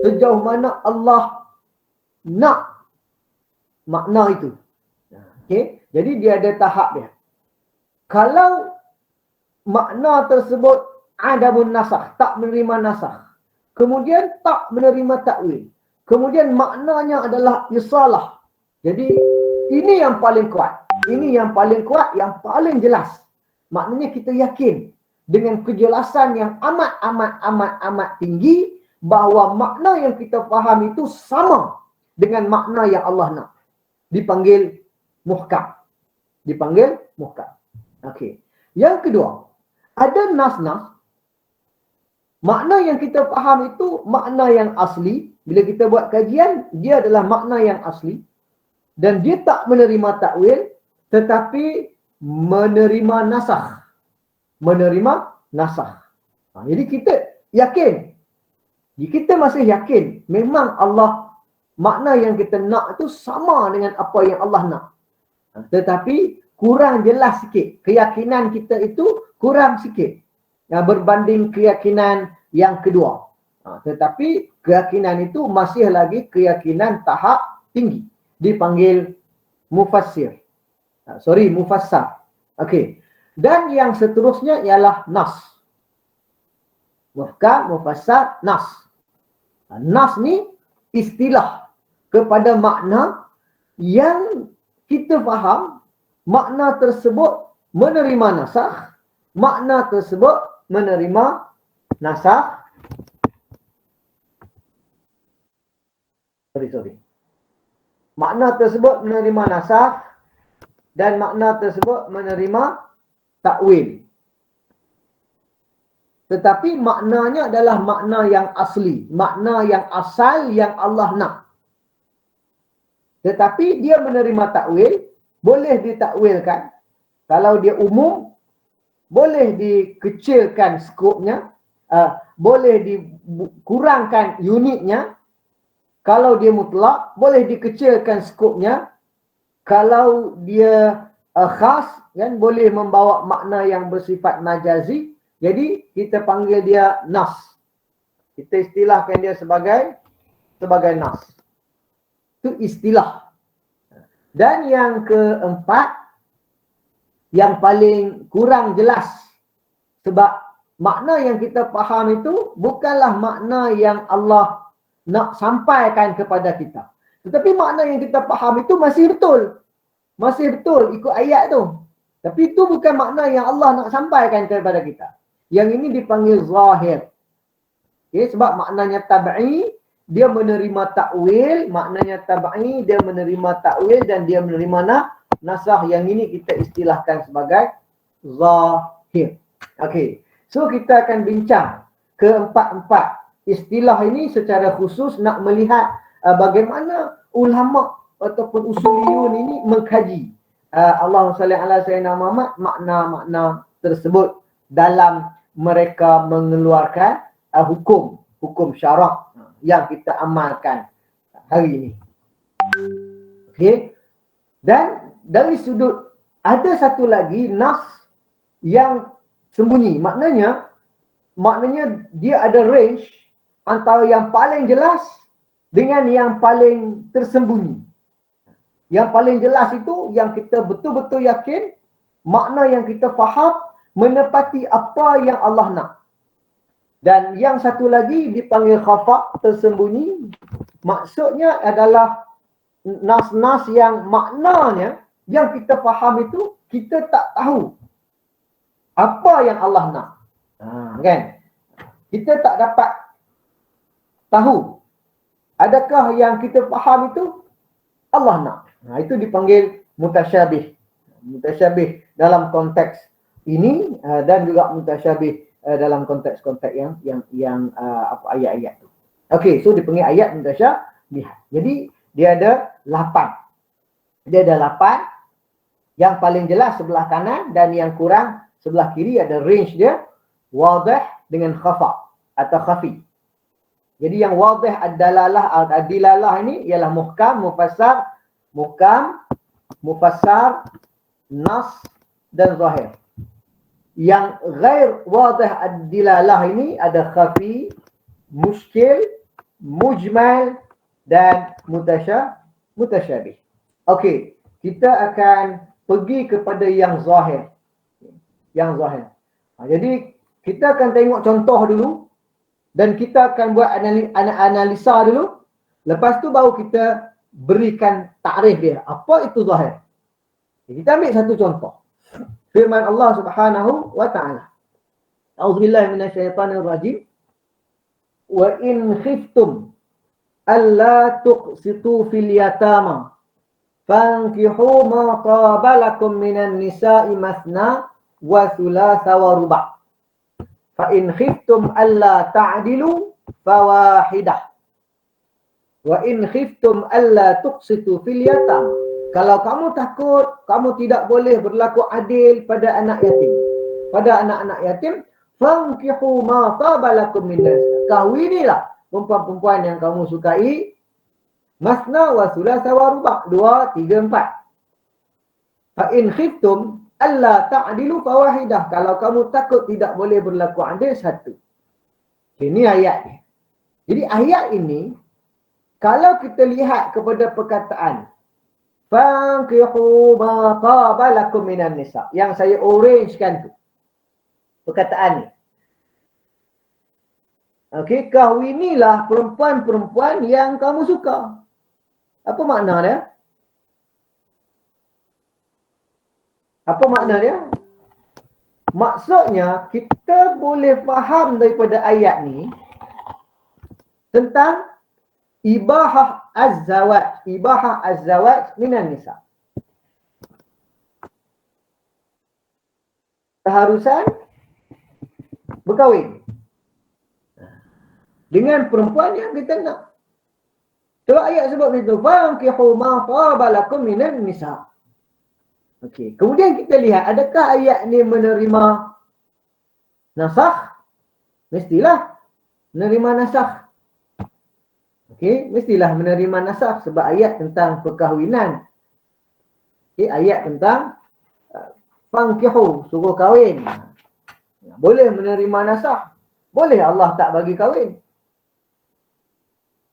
sejauh mana Allah nak makna itu. Okey, jadi dia ada tahap dia. Kalau makna tersebut adamun nasakh, tak menerima nasakh, kemudian tak menerima takwil, kemudian maknanya adalah isalah. Jadi ini yang paling kuat. Ini yang paling kuat, yang paling jelas. Maknanya kita yakin dengan kejelasan yang amat tinggi bahawa makna yang kita faham itu sama dengan makna yang Allah nak. Dipanggil muhkam. Okey. Yang kedua, ada nas-nas makna yang kita faham itu makna yang asli. Bila kita buat kajian, dia adalah makna yang asli. Dan dia tak menerima takwil, tetapi menerima nasakh. Jadi kita yakin. Kita masih yakin memang Allah makna yang kita nak tu sama dengan apa yang Allah nak. Tetapi kurang jelas sikit. Keyakinan kita itu kurang sikit berbanding keyakinan yang kedua. Tetapi keyakinan itu masih lagi keyakinan tahap tinggi. Dipanggil mufassir. Mufassar. Okey. Dan yang seterusnya ialah nas. Muhkam, mufassar, nas. Nas ni istilah kepada makna yang kita faham makna tersebut menerima nasakh, makna tersebut menerima nasakh. Makna tersebut menerima nasakh dan makna tersebut menerima takwil. Tetapi maknanya adalah makna yang asli, makna yang asal yang Allah nak. Tetapi dia menerima takwil, boleh ditakwilkan. Kalau dia umum, boleh dikecilkan skopnya, boleh dikurangkan unitnya. Kalau dia mutlak, boleh dikecilkan skopnya. Kalau dia khas, kan, boleh membawa makna yang bersifat majazi. Jadi kita panggil dia nas. Kita istilahkan dia sebagai nas. Itu istilah. Dan yang keempat, yang paling kurang jelas. Sebab makna yang kita faham itu bukanlah makna yang Allah nak sampaikan kepada kita. Tetapi makna yang kita faham itu masih betul. Masih betul ikut ayat tu. Tapi itu bukan makna yang Allah nak sampaikan kepada kita. Yang ini dipanggil zahir. Okay, sebab maknanya tab'i, dia menerima takwil. Maknanya tab'i, dia menerima takwil dan dia menerima nasakh. Yang ini kita istilahkan sebagai zahir. Okey. So kita akan bincang keempat-empat istilah ini secara khusus nak melihat bagaimana ulama ataupun usuliyun ini mengkaji Allahumma salli ala sayyidina Muhammad makna-makna tersebut dalam mereka mengeluarkan hukum syarak yang kita amalkan hari ini. Okey. Dan dari sudut ada satu lagi nas yang sembunyi. Maknanya dia ada range antara yang paling jelas dengan yang paling tersembunyi. Yang paling jelas itu yang kita betul-betul yakin makna yang kita faham menepati apa yang Allah nak. Dan yang satu lagi dipanggil khafa, tersembunyi. Maksudnya adalah nas-nas yang maknanya yang kita faham itu kita tak tahu apa yang Allah nak. Kan? Kita tak dapat tahu adakah yang kita faham itu Allah nak. Itu dipanggil mutasyabih. Mutasyabih dalam konteks ini dan juga mutasyabih dalam konteks-konteks yang ayat-ayat tu. Okey, so dipanggil ayat mutasyabih. Jadi dia ada 8. Dia ada 8. Yang paling jelas sebelah kanan dan yang kurang sebelah kiri ada range dia wadih dengan khafa atau khafi. Jadi yang wadih ad-dilalah ini ialah muhkam, mufassar, nas dan zahir. Yang ghair wadih ad-dilalah ini ada khafi, muskil, mujmal dan mutasyabih. Okey, kita akan pergi kepada yang zahir. Yang zahir. Jadi kita akan tengok contoh dulu dan kita akan buat analisa dulu. Lepas tu baru kita berikan takrif dia. Apa itu zahir? Kita ambil satu contoh. Firman Allah Subhanahu wa taala. A'udzubillahi minasyaitonir rajim. Wa in khiftum alla tuqsitu fil yatama fankihu ma qabalakum minan nisa'i mathna wa thulatha wa ruba'. Fa in khiftum alla ta'dilu fawahidah. Wa in khiftum alla tuqsitu fil yatama. Kalau kamu takut, kamu tidak boleh berlaku adil pada anak yatim. Pada anak-anak yatim, fankihu ma tabalakum min nas. Kahwinilah perempuan-perempuan yang kamu sukai Masna wa thulatha wa ruba'. 2, 3, 4. Fa in khiftum alla ta'dilu fawahidah. Kalau kamu takut tidak boleh berlaku adil, 1. Ini ayat ni. Jadi ayat ini, kalau kita lihat kepada perkataan fankihu ma taba lakum minan nisa, yang saya orangekan tu perkataan ni. Okey, kahwinilah perempuan-perempuan yang kamu suka. Apa makna dia? Apa makna dia? Maksudnya, kita boleh faham daripada ayat ni tentang ibahah az-zawaj. Ibahah az-zawaj minan nisa. Keharusan berkahwin dengan perempuan yang kita nak. Sebab ayat sebut begitu, fankihu ma taba lakum minan nisa. Okey, kemudian kita lihat adakah ayat ni menerima nasakh? Mestilah menerima nasakh. Okey, mestilah menerima nasakh sebab ayat tentang perkahwinan. Okey, ayat tentang fankihu, suruh kahwin. Boleh menerima nasakh. Boleh Allah tak bagi kahwin.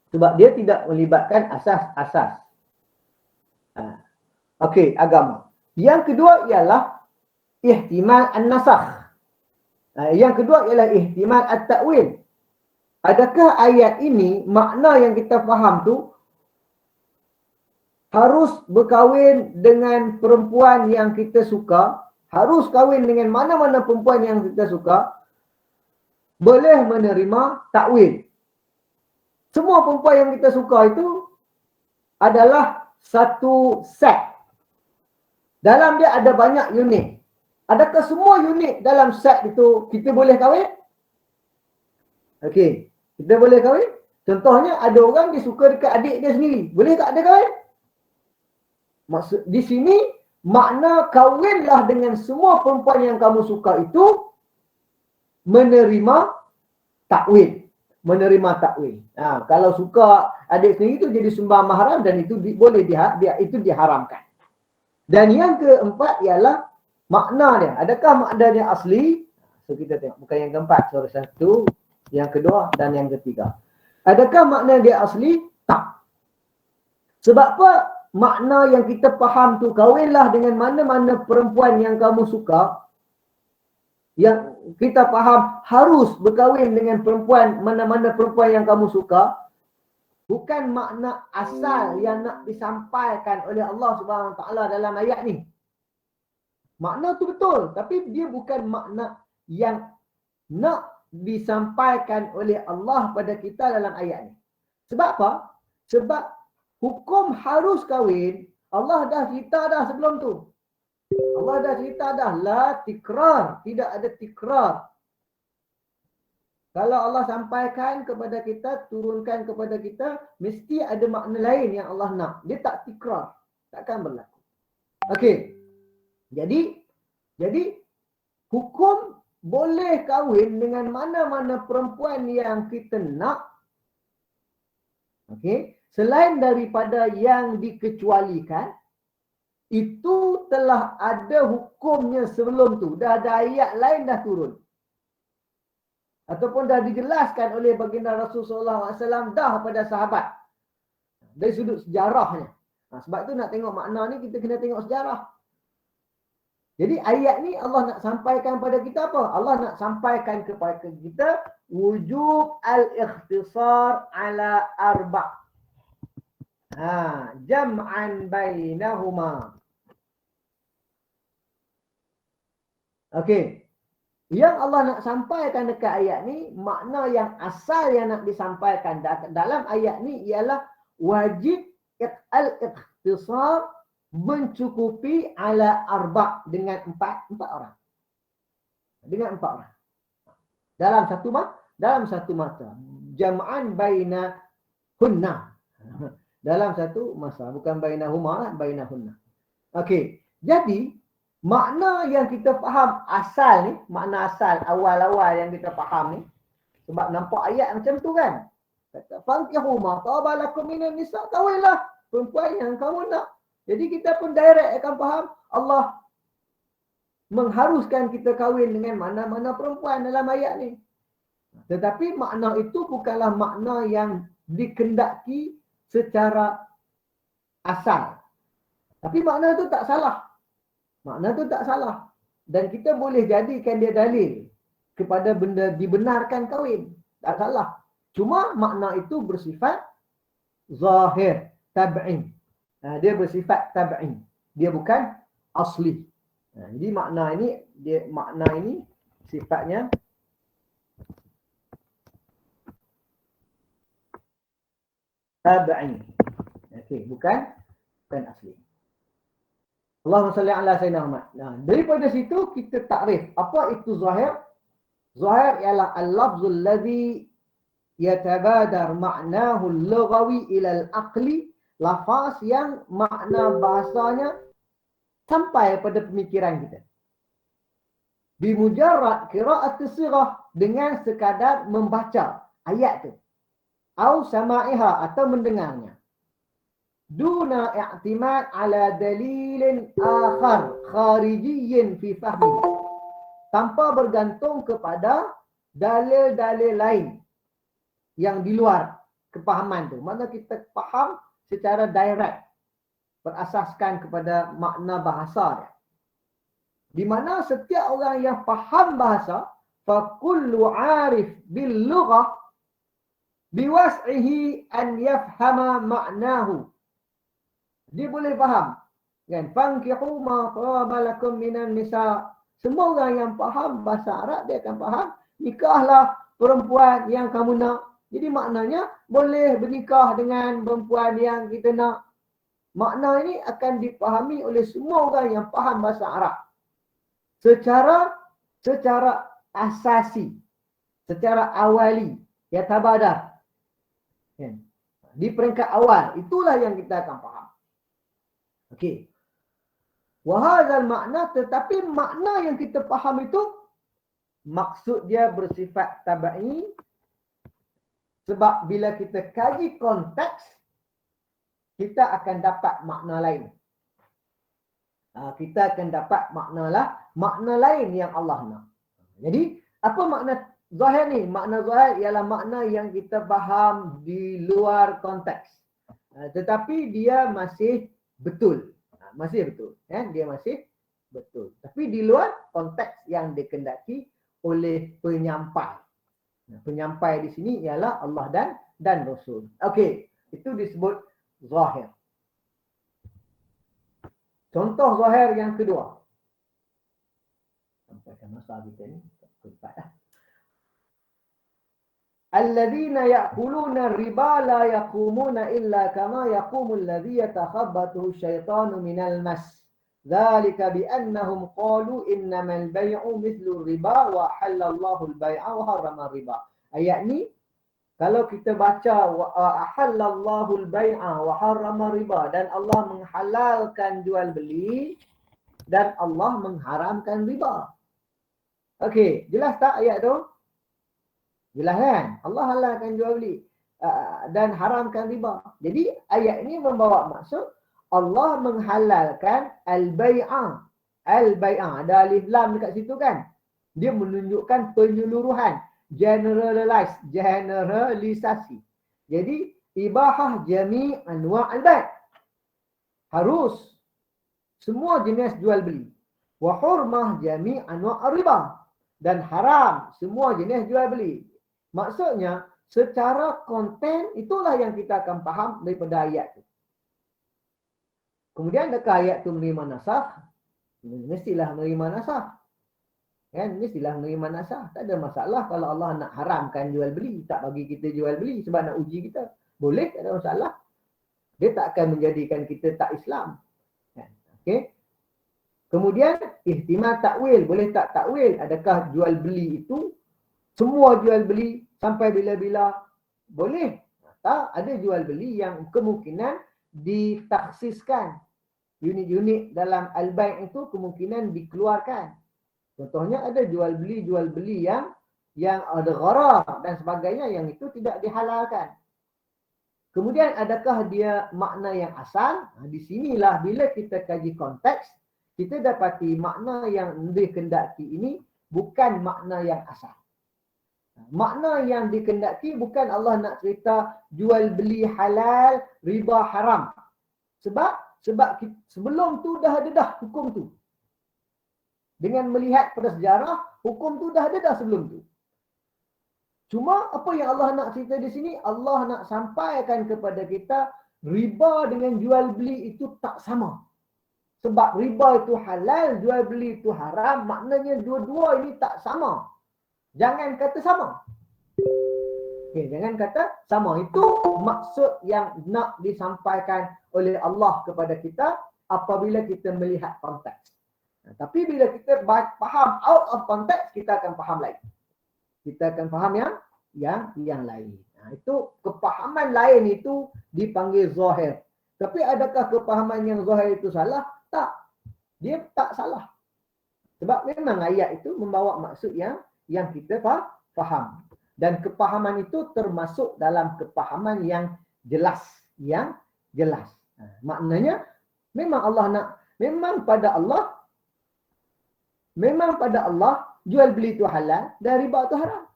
Sebab dia tidak melibatkan asas-asas. Okey, agama. Yang kedua ialah ihtimal an-nasakh. Yang kedua ialah ihtimal at-ta'wil. Adakah ayat ini makna yang kita faham tu harus berkahwin dengan perempuan yang kita suka, harus kahwin dengan mana-mana perempuan yang kita suka, boleh menerima takwil. Semua perempuan yang kita suka itu adalah satu set. Dalam dia ada banyak unit. Adakah semua unit dalam set itu kita boleh kahwin? Okey, kita boleh kahwin. Contohnya ada orang dia suka dekat adik dia sendiri. Boleh tak dia kahwin? Maksud di sini makna kahwinlah dengan semua perempuan yang kamu suka itu menerima takwil. Menerima takwil. Kalau suka adik sendiri itu jadi sumbang mahram dan itu boleh itu diharamkan. Dan yang keempat ialah makna dia. Adakah makna dia asli? So kita tengok bukan yang keempat, so satu, yang kedua dan yang ketiga. Adakah makna dia asli? Tak. Sebab apa? Makna yang kita faham tu kahwinlah dengan mana-mana perempuan yang kamu suka. Yang kita faham harus berkahwin dengan perempuan, mana-mana perempuan yang kamu suka, bukan makna asal yang nak disampaikan oleh Allah Subhanahu Wa Taala dalam ayat ni. Makna tu betul, tapi dia bukan makna yang nak disampaikan oleh Allah pada kita dalam ayat ni. Sebab apa? Sebab hukum harus kahwin Allah dah cerita dah sebelum tu. Allah dah cerita dah, la tikrar, tidak ada tikrar. Kalau Allah sampaikan kepada kita, turunkan kepada kita, mesti ada makna lain yang Allah nak. Dia tak tikrar, takkan berlaku. Okey. Jadi hukum boleh kahwin dengan mana-mana perempuan yang kita nak. Okey, selain daripada yang dikecualikan, itu telah ada hukumnya sebelum tu. Dah ada ayat lain dah turun. Ataupun dah dijelaskan oleh baginda Rasulullah SAW dah pada sahabat. Dari sudut sejarahnya. Sebab tu nak tengok makna ni, kita kena tengok sejarah. Jadi ayat ni Allah nak sampaikan pada kita apa? Allah nak sampaikan kepada kita wujub al-ikhtisar ala arba'. Jam'an bainahuma. Okey. Yang Allah nak sampaikan dekat ayat ni, makna yang asal yang nak disampaikan dalam ayat ni ialah wajib al-ikhtisar, mencukupi ala arba' dengan empat orang. Dengan 4 orang. Dalam satu masa. Jam'an baina hunna. Dalam satu masa, bukan bainahuma, bainahunna. Okey. Jadi makna yang kita faham asal ni, makna asal awal-awal yang kita faham ni, sebab nampak ayat macam tu kan. Kata fankihu ma taba lakum minan nisa, kahwinlah perempuan yang kamu nak. Jadi kita pun direct akan faham Allah mengharuskan kita kahwin dengan mana-mana perempuan dalam ayat ni. Tetapi makna itu bukanlah makna yang dikendaki secara asal. Tapi makna itu tak salah. Makna itu tak salah. Dan kita boleh jadikan dia dalil kepada benda dibenarkan kahwin. Tak salah. Cuma makna itu bersifat zahir, tab'in. Dia bersifat tab'in. Dia bukan asli. Jadi makna ini sifatnya tab'in. Okey, bukan asli. Allahumma salli ala sayyidina Muhammad. Daripada situ kita takrif apa itu zahir. Zahir ialah al-lafzul ladzi yatabadar ma'nahu al-lughawi ila al-aqli, lafaz yang makna bahasanya sampai pada pemikiran kita. Bimujarrad qira'at as-sighah, dengan sekadar membaca ayat tu. Au sama'iha, atau mendengarnya. Duna i'timad ala dalilin akhar kharijiyyin fi fahmi, tanpa bergantung kepada dalil-dalil lain yang di luar kepahaman tu. Mana kita faham secara direct, berasaskan kepada makna bahasa dia. Di mana setiap orang yang faham bahasa, fa kullu 'arif bil lughah biwas'ihi an yafhama ma'nahu. Dia boleh faham. Kan? Fankihu ma taba lakum minan nisa. Semua orang yang faham bahasa Arab, dia akan faham, nikahlah perempuan yang kamu nak. Jadi maknanya boleh bernikah dengan perempuan yang kita nak. Makna ini akan dipahami oleh semua orang yang faham bahasa Arab. Secara asasi, secara awali, ya tabadar. Kan? Di peringkat awal, itulah yang kita akan faham. Okey. Wahadzal makna, tetapi makna yang kita faham itu maksud dia bersifat tabai, sebab bila kita kaji konteks, kita akan dapat makna lain. Kita akan dapat makna lain yang Allah nak. Jadi, apa makna zahir ni? Makna zahir ialah makna yang kita faham di luar konteks. Tetapi dia masih betul. Masih betul. Dia masih betul. Tapi di luar konteks yang dikendaki oleh penyampai. Penyampai di sini ialah Allah dan Rasul. Okey, itu disebut zahir. Contoh zahir yang kedua. Sampaikan masa kita ni. Alladzina ya'kuluna riba la yaqumuna illa kama yaqumu alladhi yatakhabbathu syaitanu minal mas. Dzalika biannahum qalu innamal bay'u mithlu riba wa halallahu al-bay'a wa harrama riba. Ayat ni kalau kita baca ahallallahu al-bay'a wa harrama riba, dan Allah menghalalkan jual beli dan Allah mengharamkan riba. Okey, jelas tak ayat tu? Jelas kan? Allah halalkan jual beli dan haramkan riba. Jadi ayat ini membawa maksud Allah menghalalkan al-bay'a. Al-bay'a, ada alif lam dekat situ kan? Dia menunjukkan penyeluruhan, generalisasi. Jadi ibahah jami' anwa' al-bay'. Harus semua jenis jual beli. Wa hurmah jami' anwa' ar-riba. Dan haram semua jenis jual beli. Maksudnya, secara konten itulah yang kita akan faham daripada ayat itu. Kemudian adakah ayat itu menerima nasakh? Mestilah menerima nasakh. Kan? Mestilah menerima nasakh. Tak ada masalah kalau Allah nak haramkan jual beli, tak bagi kita jual beli sebab nak uji kita. Boleh, tak ada masalah. Dia tak akan menjadikan kita tak Islam. Kan? Okey. Kemudian ihtimal takwil, boleh tak takwil? Adakah jual beli itu semua jual beli sampai bila-bila? Boleh. Tak, ada jual beli yang kemungkinan ditaksiskan. Unit-unit dalam al-bay' itu kemungkinan dikeluarkan. Contohnya ada jual beli yang ada gharar dan sebagainya, yang itu tidak dihalalkan. Kemudian adakah dia makna yang asal? Di sinilah bila kita kaji konteks, kita dapati makna yang dikendaki ini bukan makna yang asal. Makna yang dikendaki bukan Allah nak cerita jual beli halal, riba haram. Sebab sebelum tu dah ada dah hukum tu. Dengan melihat pada sejarah, hukum tu dah ada dah sebelum tu. Cuma apa yang Allah nak cerita di sini, Allah nak sampaikan kepada kita riba dengan jual beli itu tak sama. Sebab riba itu halal, jual beli itu haram, maknanya dua-dua ini tak sama. Jangan kata sama. Okay, jangan kata sama. Itu maksud yang nak disampaikan oleh Allah kepada kita apabila kita melihat konteks. Tapi bila kita faham out of context, kita akan faham lain. Kita akan faham yang lain. Itu kepahaman lain itu dipanggil zahir. Tapi adakah kepahaman yang zahir itu salah? Tak. Dia tak salah. Sebab memang ayat itu membawa maksud yang kita faham. Dan kepahaman itu termasuk dalam kepahaman yang jelas. Maknanya memang Allah nak, memang pada Allah jual beli itu halal dan riba itu haram.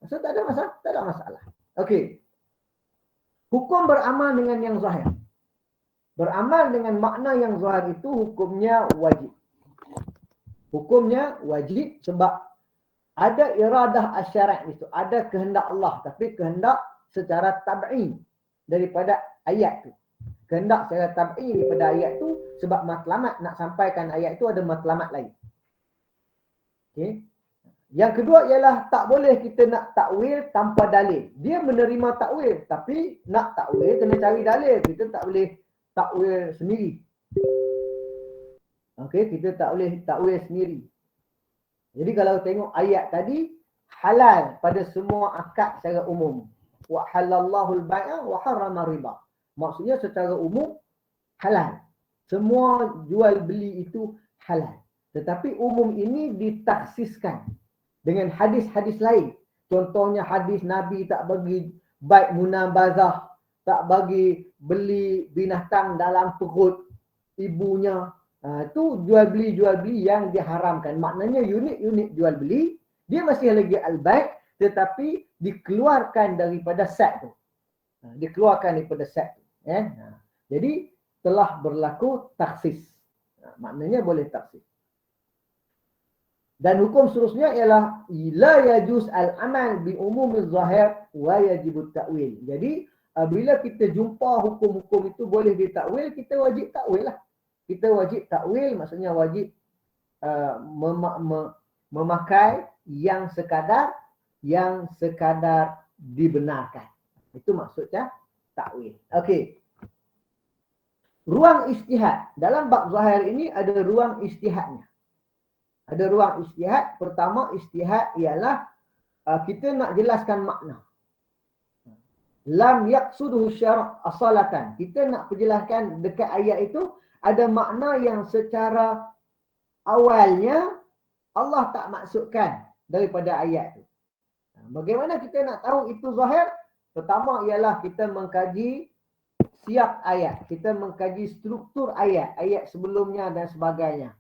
So tak ada masalah. Okey. Hukum beramal dengan yang zahir. Beramal dengan makna yang zahir itu hukumnya wajib. Hukumnya wajib sebab ada iradah asy-syara' itu, ada kehendak Allah, tapi kehendak secara tab'i daripada ayat tu. Kehendak secara tab'i daripada ayat tu sebab matlamat nak sampaikan ayat itu ada matlamat lain. Okey. Yang kedua ialah tak boleh kita nak takwil tanpa dalil. Dia menerima takwil, tapi nak takwil kena cari dalil. Kita tak boleh takwil sendiri. Okey, kita tak boleh takwil sendiri. Jadi kalau tengok ayat tadi, halal pada semua akad secara umum. Wa halallahu al-bai'a wa harrama riba. Maksudnya secara umum halal. Semua jual beli itu halal. Tetapi umum ini ditaksiskan dengan hadis-hadis lain. Contohnya hadis Nabi tak bagi baik munabazah, tak bagi beli binatang dalam perut ibunya. Itu jual beli yang diharamkan. Maknanya unit-unit jual beli, dia masih lagi al-bai' tetapi dikeluarkan daripada set tu. Dikeluarkan daripada set tu. Jadi telah berlaku taksis. Maknanya boleh taksis. Dan hukum seterusnya ialah la yajuz al-amal bi umumil zahir wa yajib at-ta'wil. Jadi bila kita jumpa hukum-hukum itu boleh ditakwil, kita wajib takwil lah. Kita wajib takwil, maksudnya wajib memakai yang sekadar dibenarkan. Itu maksudnya takwil. Okey. Ruang ijtihad. Dalam bab zahir ini ada ruang ijtihadnya. Ada ruang ijtihad. Pertama ijtihad ialah kita nak jelaskan makna. Lam yaqsuduhu syara' asalatan. Kita nak perjelaskan dekat ayat itu ada makna yang secara awalnya Allah tak maksudkan daripada ayat itu. Bagaimana kita nak tahu itu zahir? Pertama ialah kita mengkaji siap ayat. Kita mengkaji struktur ayat. Ayat sebelumnya dan sebagainya.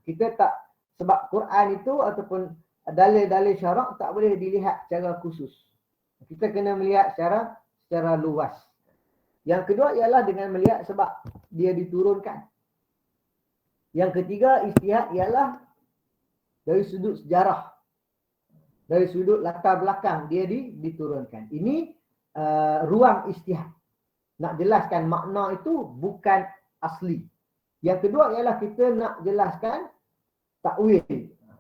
Kita tak, sebab Quran itu ataupun dalil-dalil syarak tak boleh dilihat secara khusus. Kita kena melihat secara luas. Yang kedua ialah dengan melihat sebab dia diturunkan. Yang ketiga ijtihad ialah dari sudut sejarah. Dari sudut latar belakang dia diturunkan. Ini ruang ijtihad. Nak jelaskan makna itu bukan asli. Yang kedua ialah kita nak jelaskan takwil.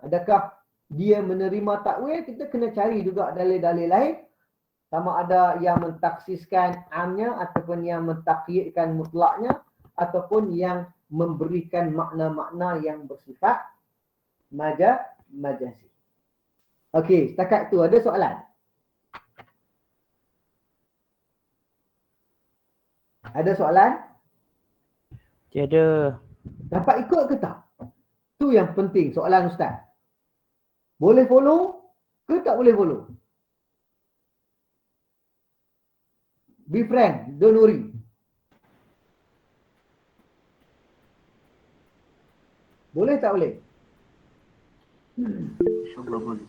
Adakah dia menerima takwil? Kita kena cari juga dalil-dalil lain. Sama ada yang mentaksiskan amnya ataupun yang mentakyidkan mutlaknya ataupun yang memberikan makna-makna yang bersifat majazi. Okey, setakat tu ada soalan? Ada soalan? Tiada. Dapat ikut ke tak? Tu yang penting soalan Ustaz. Boleh follow ke tak boleh follow? Be friend, don't worry. Boleh tak boleh? InsyaAllah boleh.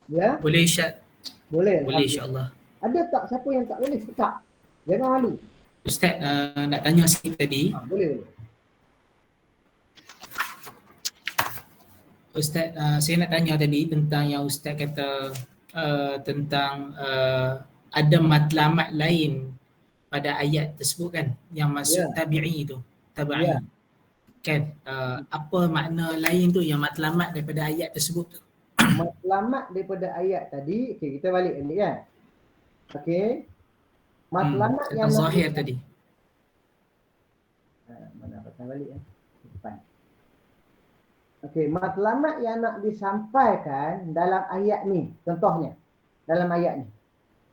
Ya, Boleh Syed. boleh. Boleh Alhamdulillah. insya-Allah. Ada tak siapa yang tak boleh? Tak. Jangan malu. Ustaz nak tanya sikit tadi. Boleh. Ustaz, saya nak tanya tadi tentang yang Ustaz kata tentang ada matlamat lain pada ayat tersebut kan, yang maksud Ya. tabi'i tu, tabi'i. Ya. Kan, apa makna lain tu yang matlamat daripada ayat tersebut tu? Matlamat daripada ayat tadi, okey, kita balik balik kan. Okey. Matlamat yang Tentang zahir tadi. mana pasal balik depan. Okey, matlamat yang nak disampaikan dalam ayat ni, contohnya dalam ayat ni.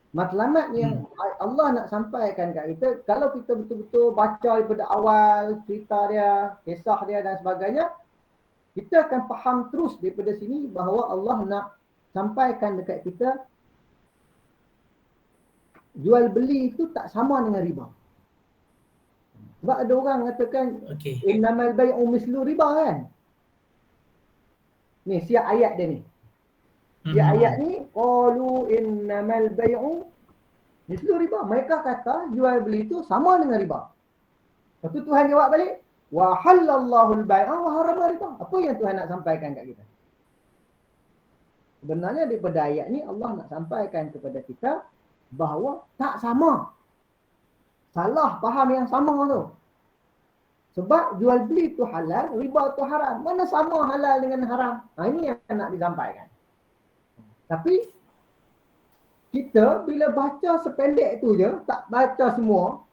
Matlamat yang Allah nak sampaikan kat kita, kalau kita betul-betul baca daripada awal cerita dia, kisah dia dan sebagainya, kita akan faham terus daripada sini bahawa Allah nak sampaikan dekat kita jual beli itu tak sama dengan riba. Sebab ada orang katakan Okey. innamal bai'u mislu riba kan. Ni siap ayat dia ni. Siap ayat ni qalu innamal bai'u mislu riba. Mereka kata jual beli itu sama dengan riba. Lepas tu Tuhan jawab balik, wa halallahu al-bai'a wa harrama riba. Apa yang Tuhan nak sampaikan kat kita? Sebenarnya daripada ayat ni Allah nak sampaikan kepada kita bahawa tak sama. Salah faham yang sama tu. Sebab jual beli tu halal, riba tu haram. Mana sama halal dengan haram? Ini yang nak disampaikan. Tapi kita bila baca sependek tu je, tak baca semua,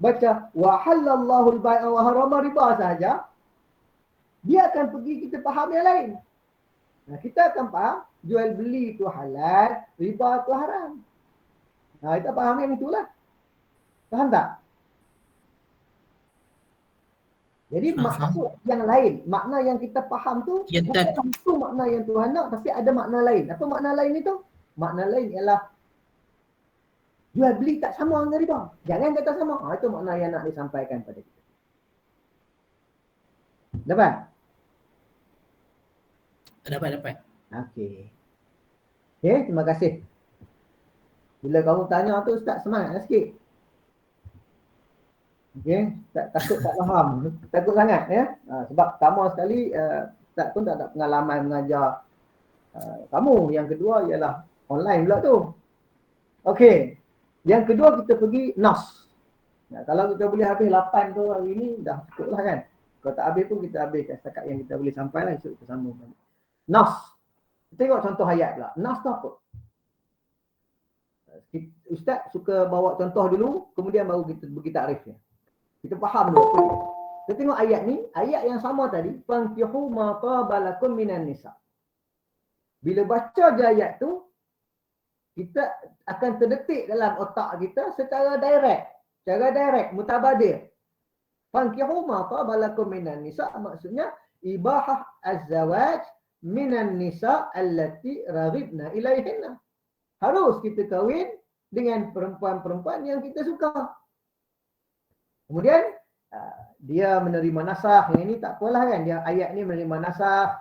baca wa halallahu al-bai'a wa harrama riba saja, dia akan pergi kita faham yang lain. Nah, kita akan faham jual beli tu halal, riba tu haram. Nah, kita faham yang itulah. Faham tak? Jadi maksud yang lain, makna yang kita faham tu bukan itu makna yang Tuhan nak, tapi ada makna lain. Apa makna lain itu? Makna lain ialah jual beli tak sama dengan riba. Jangan kata sama. Itu makna yang nak disampaikan pada kita. Dapat? Dapat. Okey. Okey, terima kasih. Bila kamu tanya tu Ustaz semangat sikit. Okey, takut tak faham. Takut sangat ya. Sebab pertama sekali Ustaz pun tak ada pengalaman mengajar kamu. Yang kedua ialah online pula tu. Okey. Yang kedua kita pergi nas. Kalau kita boleh habis 8 tu hari ni dah cukup lah kan. Kalau tak habis pun kita habiskan setakat yang kita boleh sampai lah, esok kita sambung balik. Nas. Kita tengok contoh ayat pula. Nas tu apa? Ustaz suka bawa contoh dulu, kemudian baru kita bagi takrifnya. Kita faham dulu apa dia. Kita tengok ayat ni, ayat yang sama tadi, fankihu ma tabalakum minan nisa. Bila baca je ayat tu, kita akan terdetik dalam otak kita secara direct, mutabadir. Fankihu ma tabalakum minan nisa maksudnya ibahah az-zawaj minan nisa allati raghibna ilaihinna. Harus kita kahwin dengan perempuan-perempuan yang kita suka. Kemudian dia menerima nasakh. Yang ini tak apalah kan, dia ayat ni menerima nasakh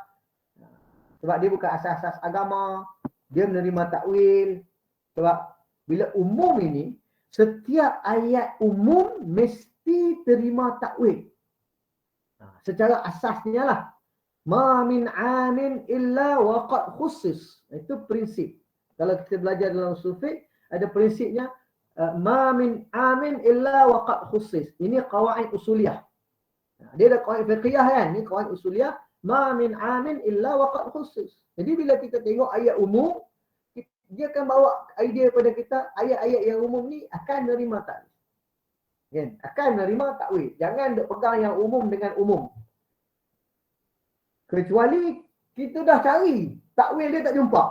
sebab dia bukan asas-asas agama. Dia menerima takwil sebab bila umum ini, setiap ayat umum mesti terima takwil. Secara asasnya lah, ma min amin illa wa qad khussis. Itu prinsip. Kalau kita belajar dalam usul fiqh, ada prinsipnya ma min amin illa wa qad khussis. Ini qawaid usuliyah. Dia ada qawaid fiqhiyah kan? Ini qawaid usuliyah. Ma min amin illa wa qad khussis. Jadi bila kita tengok ayat umum, dia akan bawa idea pada kita, ayat-ayat yang umum ni akan menerima takwil. Kan? Akan menerima takwil. Jangan duk pegang yang umum dengan umum. Kecuali kita dah cari, takwil dia tak jumpa.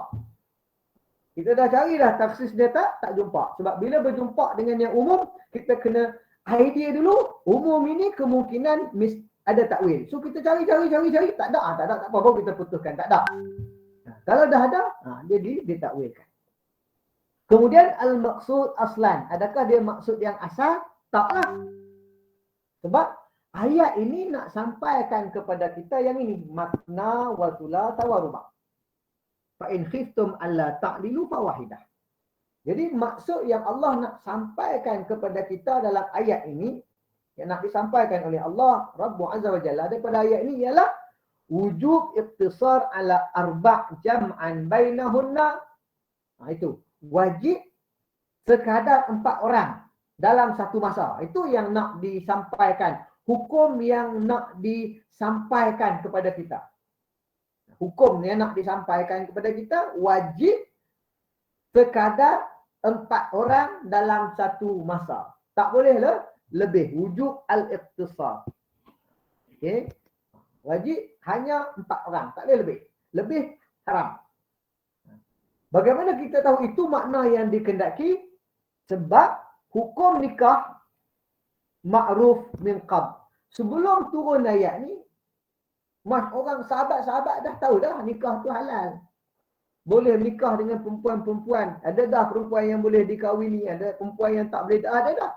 Kita dah cari dah tafsir dia tak jumpa. Sebab bila berjumpa dengan yang umum, kita kena idea dulu, umum ini kemungkinan ada takwil. So kita cari, tak ada, tak apa-apa kita putuskan, tak ada. Kalau dah ada, dia ditakwilkan. Kemudian al-maqsud aslan. Adakah dia maksud yang asal? Taklah. Sebab ayat ini nak sampaikan kepada kita yang ini. Matna wa thulatha wa ruba'. Fa in khiftum alla ta'dilu fawahidah. Jadi maksud yang Allah nak sampaikan kepada kita dalam ayat ini, yang nak disampaikan oleh Allah Rabbu Azza wa Jalla daripada ayat ini ialah wujub iqtisar ala arba' jam'an bainahunna. Itu wajib sekadar 4 orang dalam satu masa. Itu yang nak disampaikan. Hukum yang nak disampaikan kepada kita. Hukum yang nak disampaikan kepada kita wajib sekadar 4 orang dalam satu masa. Tak boleh lebih. Wujub al-iqtisar. Okey. Wajib hanya 4 orang. Tak boleh lebih. Lebih haram. Bagaimana kita tahu itu makna yang dikehendaki? Sebab hukum nikah ma'ruf min qabl. Sebelum turun ayat ni, orang sahabat-sahabat dah tahu dah nikah tu halal. Boleh nikah dengan perempuan-perempuan. Ada dah perempuan yang boleh dikahwini, ada perempuan yang tak boleh, ada dah.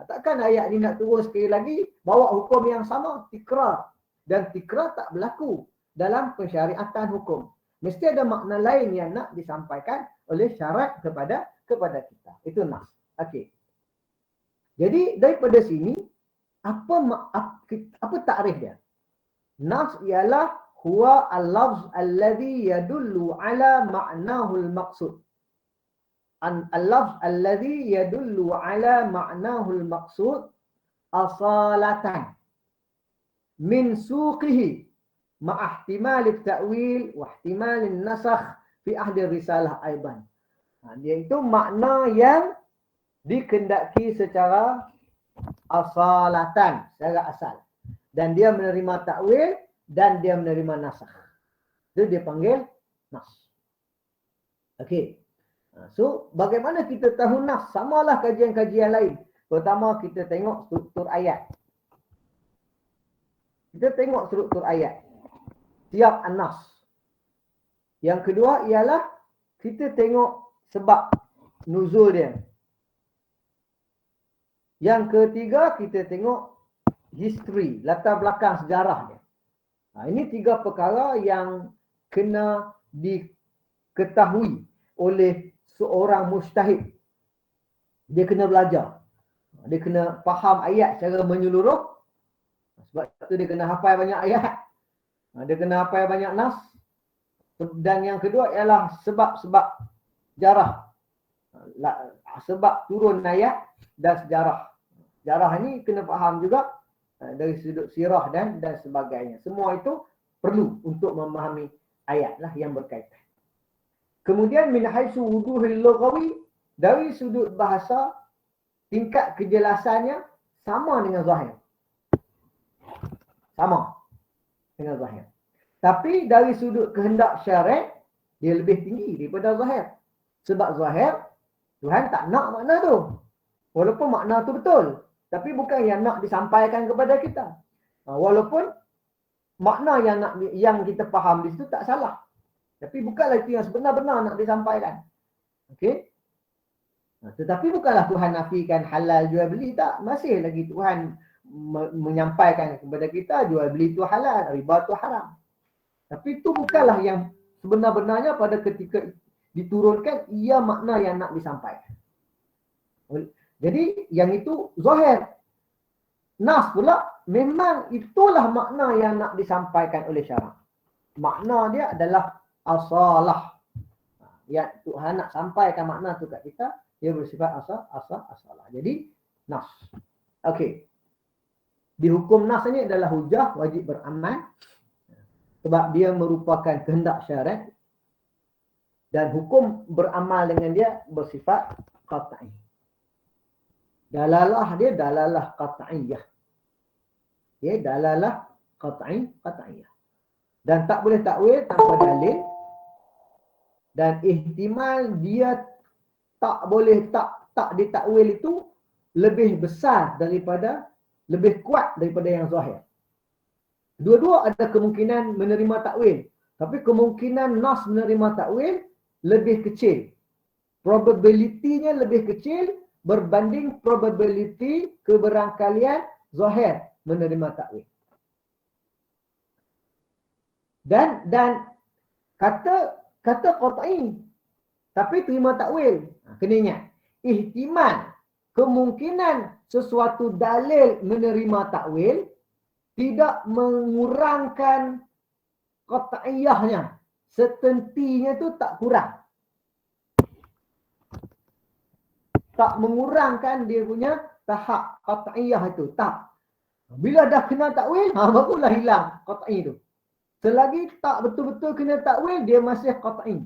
Takkan ayat ni nak turun sekali lagi bawa hukum yang sama, tikrar. Dan tikrar tak berlaku dalam pensyariatan hukum. Mesti ada makna lain yang nak disampaikan oleh syarat kepada kita. Itu nas. Okey. Jadi daripada sini apa takrif dia? Nas ialah huwa al-lafz alladhi yadullu ala ma'nahu al-maqsud. Al-lafz alladhi yadullu ala ma'nahu al-maqsud asalatan min suqihi ma'ahtimal at-ta'wil wa ihtimal an-nasakh fi ahdi risalah aidan. Dia itu makna yang dikehendaki secara asalatan, secara asal. Dan dia menerima takwil dan dia menerima nasakh. Itu dia panggil nas. Okey. So, bagaimana kita tahu nas? Samalah kajian-kajian lain. Pertama, kita tengok struktur ayat. Kita tengok struktur ayat. Siap an-nas. Yang kedua ialah kita tengok sebab nuzul dia. Yang ketiga kita tengok history, latar belakang sejarah dia. Ini 3 perkara yang kena diketahui oleh seorang mujtahid. Dia kena belajar. Dia kena faham ayat secara menyeluruh. Sebab tu dia kena hafal banyak ayat. Dia kena hafal banyak nas. Dan yang kedua ialah sebab-sebab sejarah. Sebab turun ayat dan sejarah. Sejarah ni kena faham juga dari sudut sirah dan sebagainya. Semua itu perlu untuk memahami ayat lah yang berkaitan. Kemudian min haitsu wuduhil lughawi, dari sudut bahasa tingkat kejelasannya sama dengan zahir. Sama dengan zahir. Tapi dari sudut kehendak syarak dia lebih tinggi daripada zahir. Sebab zahir Tuhan tak nak makna tu. Walaupun makna tu betul, tapi bukan yang nak disampaikan kepada kita. Walaupun makna yang kita faham di situ tak salah. Tapi bukanlah itu yang sebenar-benar nak disampaikan. Okey? Tetapi bukanlah Tuhan nafikan halal jual beli, tak. Masih lagi Tuhan menyampaikan kepada kita jual beli itu halal, riba itu haram. Tapi itu bukanlah yang sebenar-benarnya pada ketika diturunkan ia makna yang nak disampaikan. Jadi yang itu zahir. Nas pula memang itulah makna yang nak disampaikan oleh syarak. Makna dia adalah asalah. Ya Tuhan nak sampaikan makna tu kat kita, dia bersifat asalah. Jadi nas. Okey. Di hukum nas ni adalah hujah, wajib beramal. Sebab dia merupakan kehendak syarak. Dan hukum beramal dengan dia bersifat qat'i. Dalalah dia dalalah qat'iyah. Okay, dalalah qat'iyah. Dan tak boleh takwil tanpa dalil. Dan ihtimal dia tak boleh tak ditakwil itu lebih besar daripada, lebih kuat daripada yang zahir. Dua-dua ada kemungkinan menerima takwil. Tapi kemungkinan nas menerima takwil lebih kecil. probabilitinya lebih kecil berbanding probability keberangkalian zahir menerima takwil. Dan kata qat'i tapi terima takwil. Kena ingat, ihtimal kemungkinan sesuatu dalil menerima takwil tidak mengurangkan qat'iyahnya. Certainty-nya tu tak kurang. Tak mengurangkan dia punya tahap qat'iyah itu. Tak. Bila dah kena takwil, barulah hilang qat'i tu. Selagi tak betul-betul kena takwil, dia masih qat'i.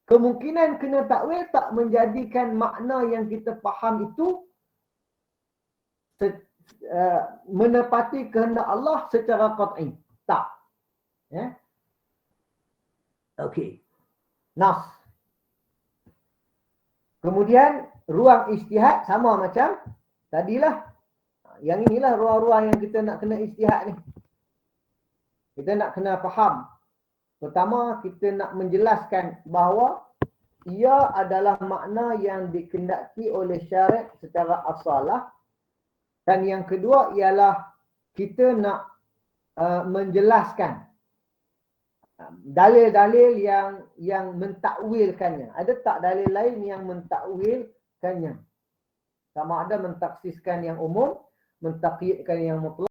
Kemungkinan kena takwil tak menjadikan makna yang kita faham itu menepati kehendak Allah secara qat'i. Tak. Ya. Okey. Nas. Kemudian ruang ijtihad sama macam tadilah. Yang inilah ruang-ruang yang kita nak kena ijtihad ni. Kita nak kena faham. Pertama, kita nak menjelaskan bahawa ia adalah makna yang dikendaki oleh syariat secara asalah. Dan yang kedua ialah kita nak menjelaskan dalil-dalil yang mentakwilkannya. Ada tak dalil lain yang mentakwilkannya? Sama ada mentaksiskan yang umum, mentakyidkan yang mutlak.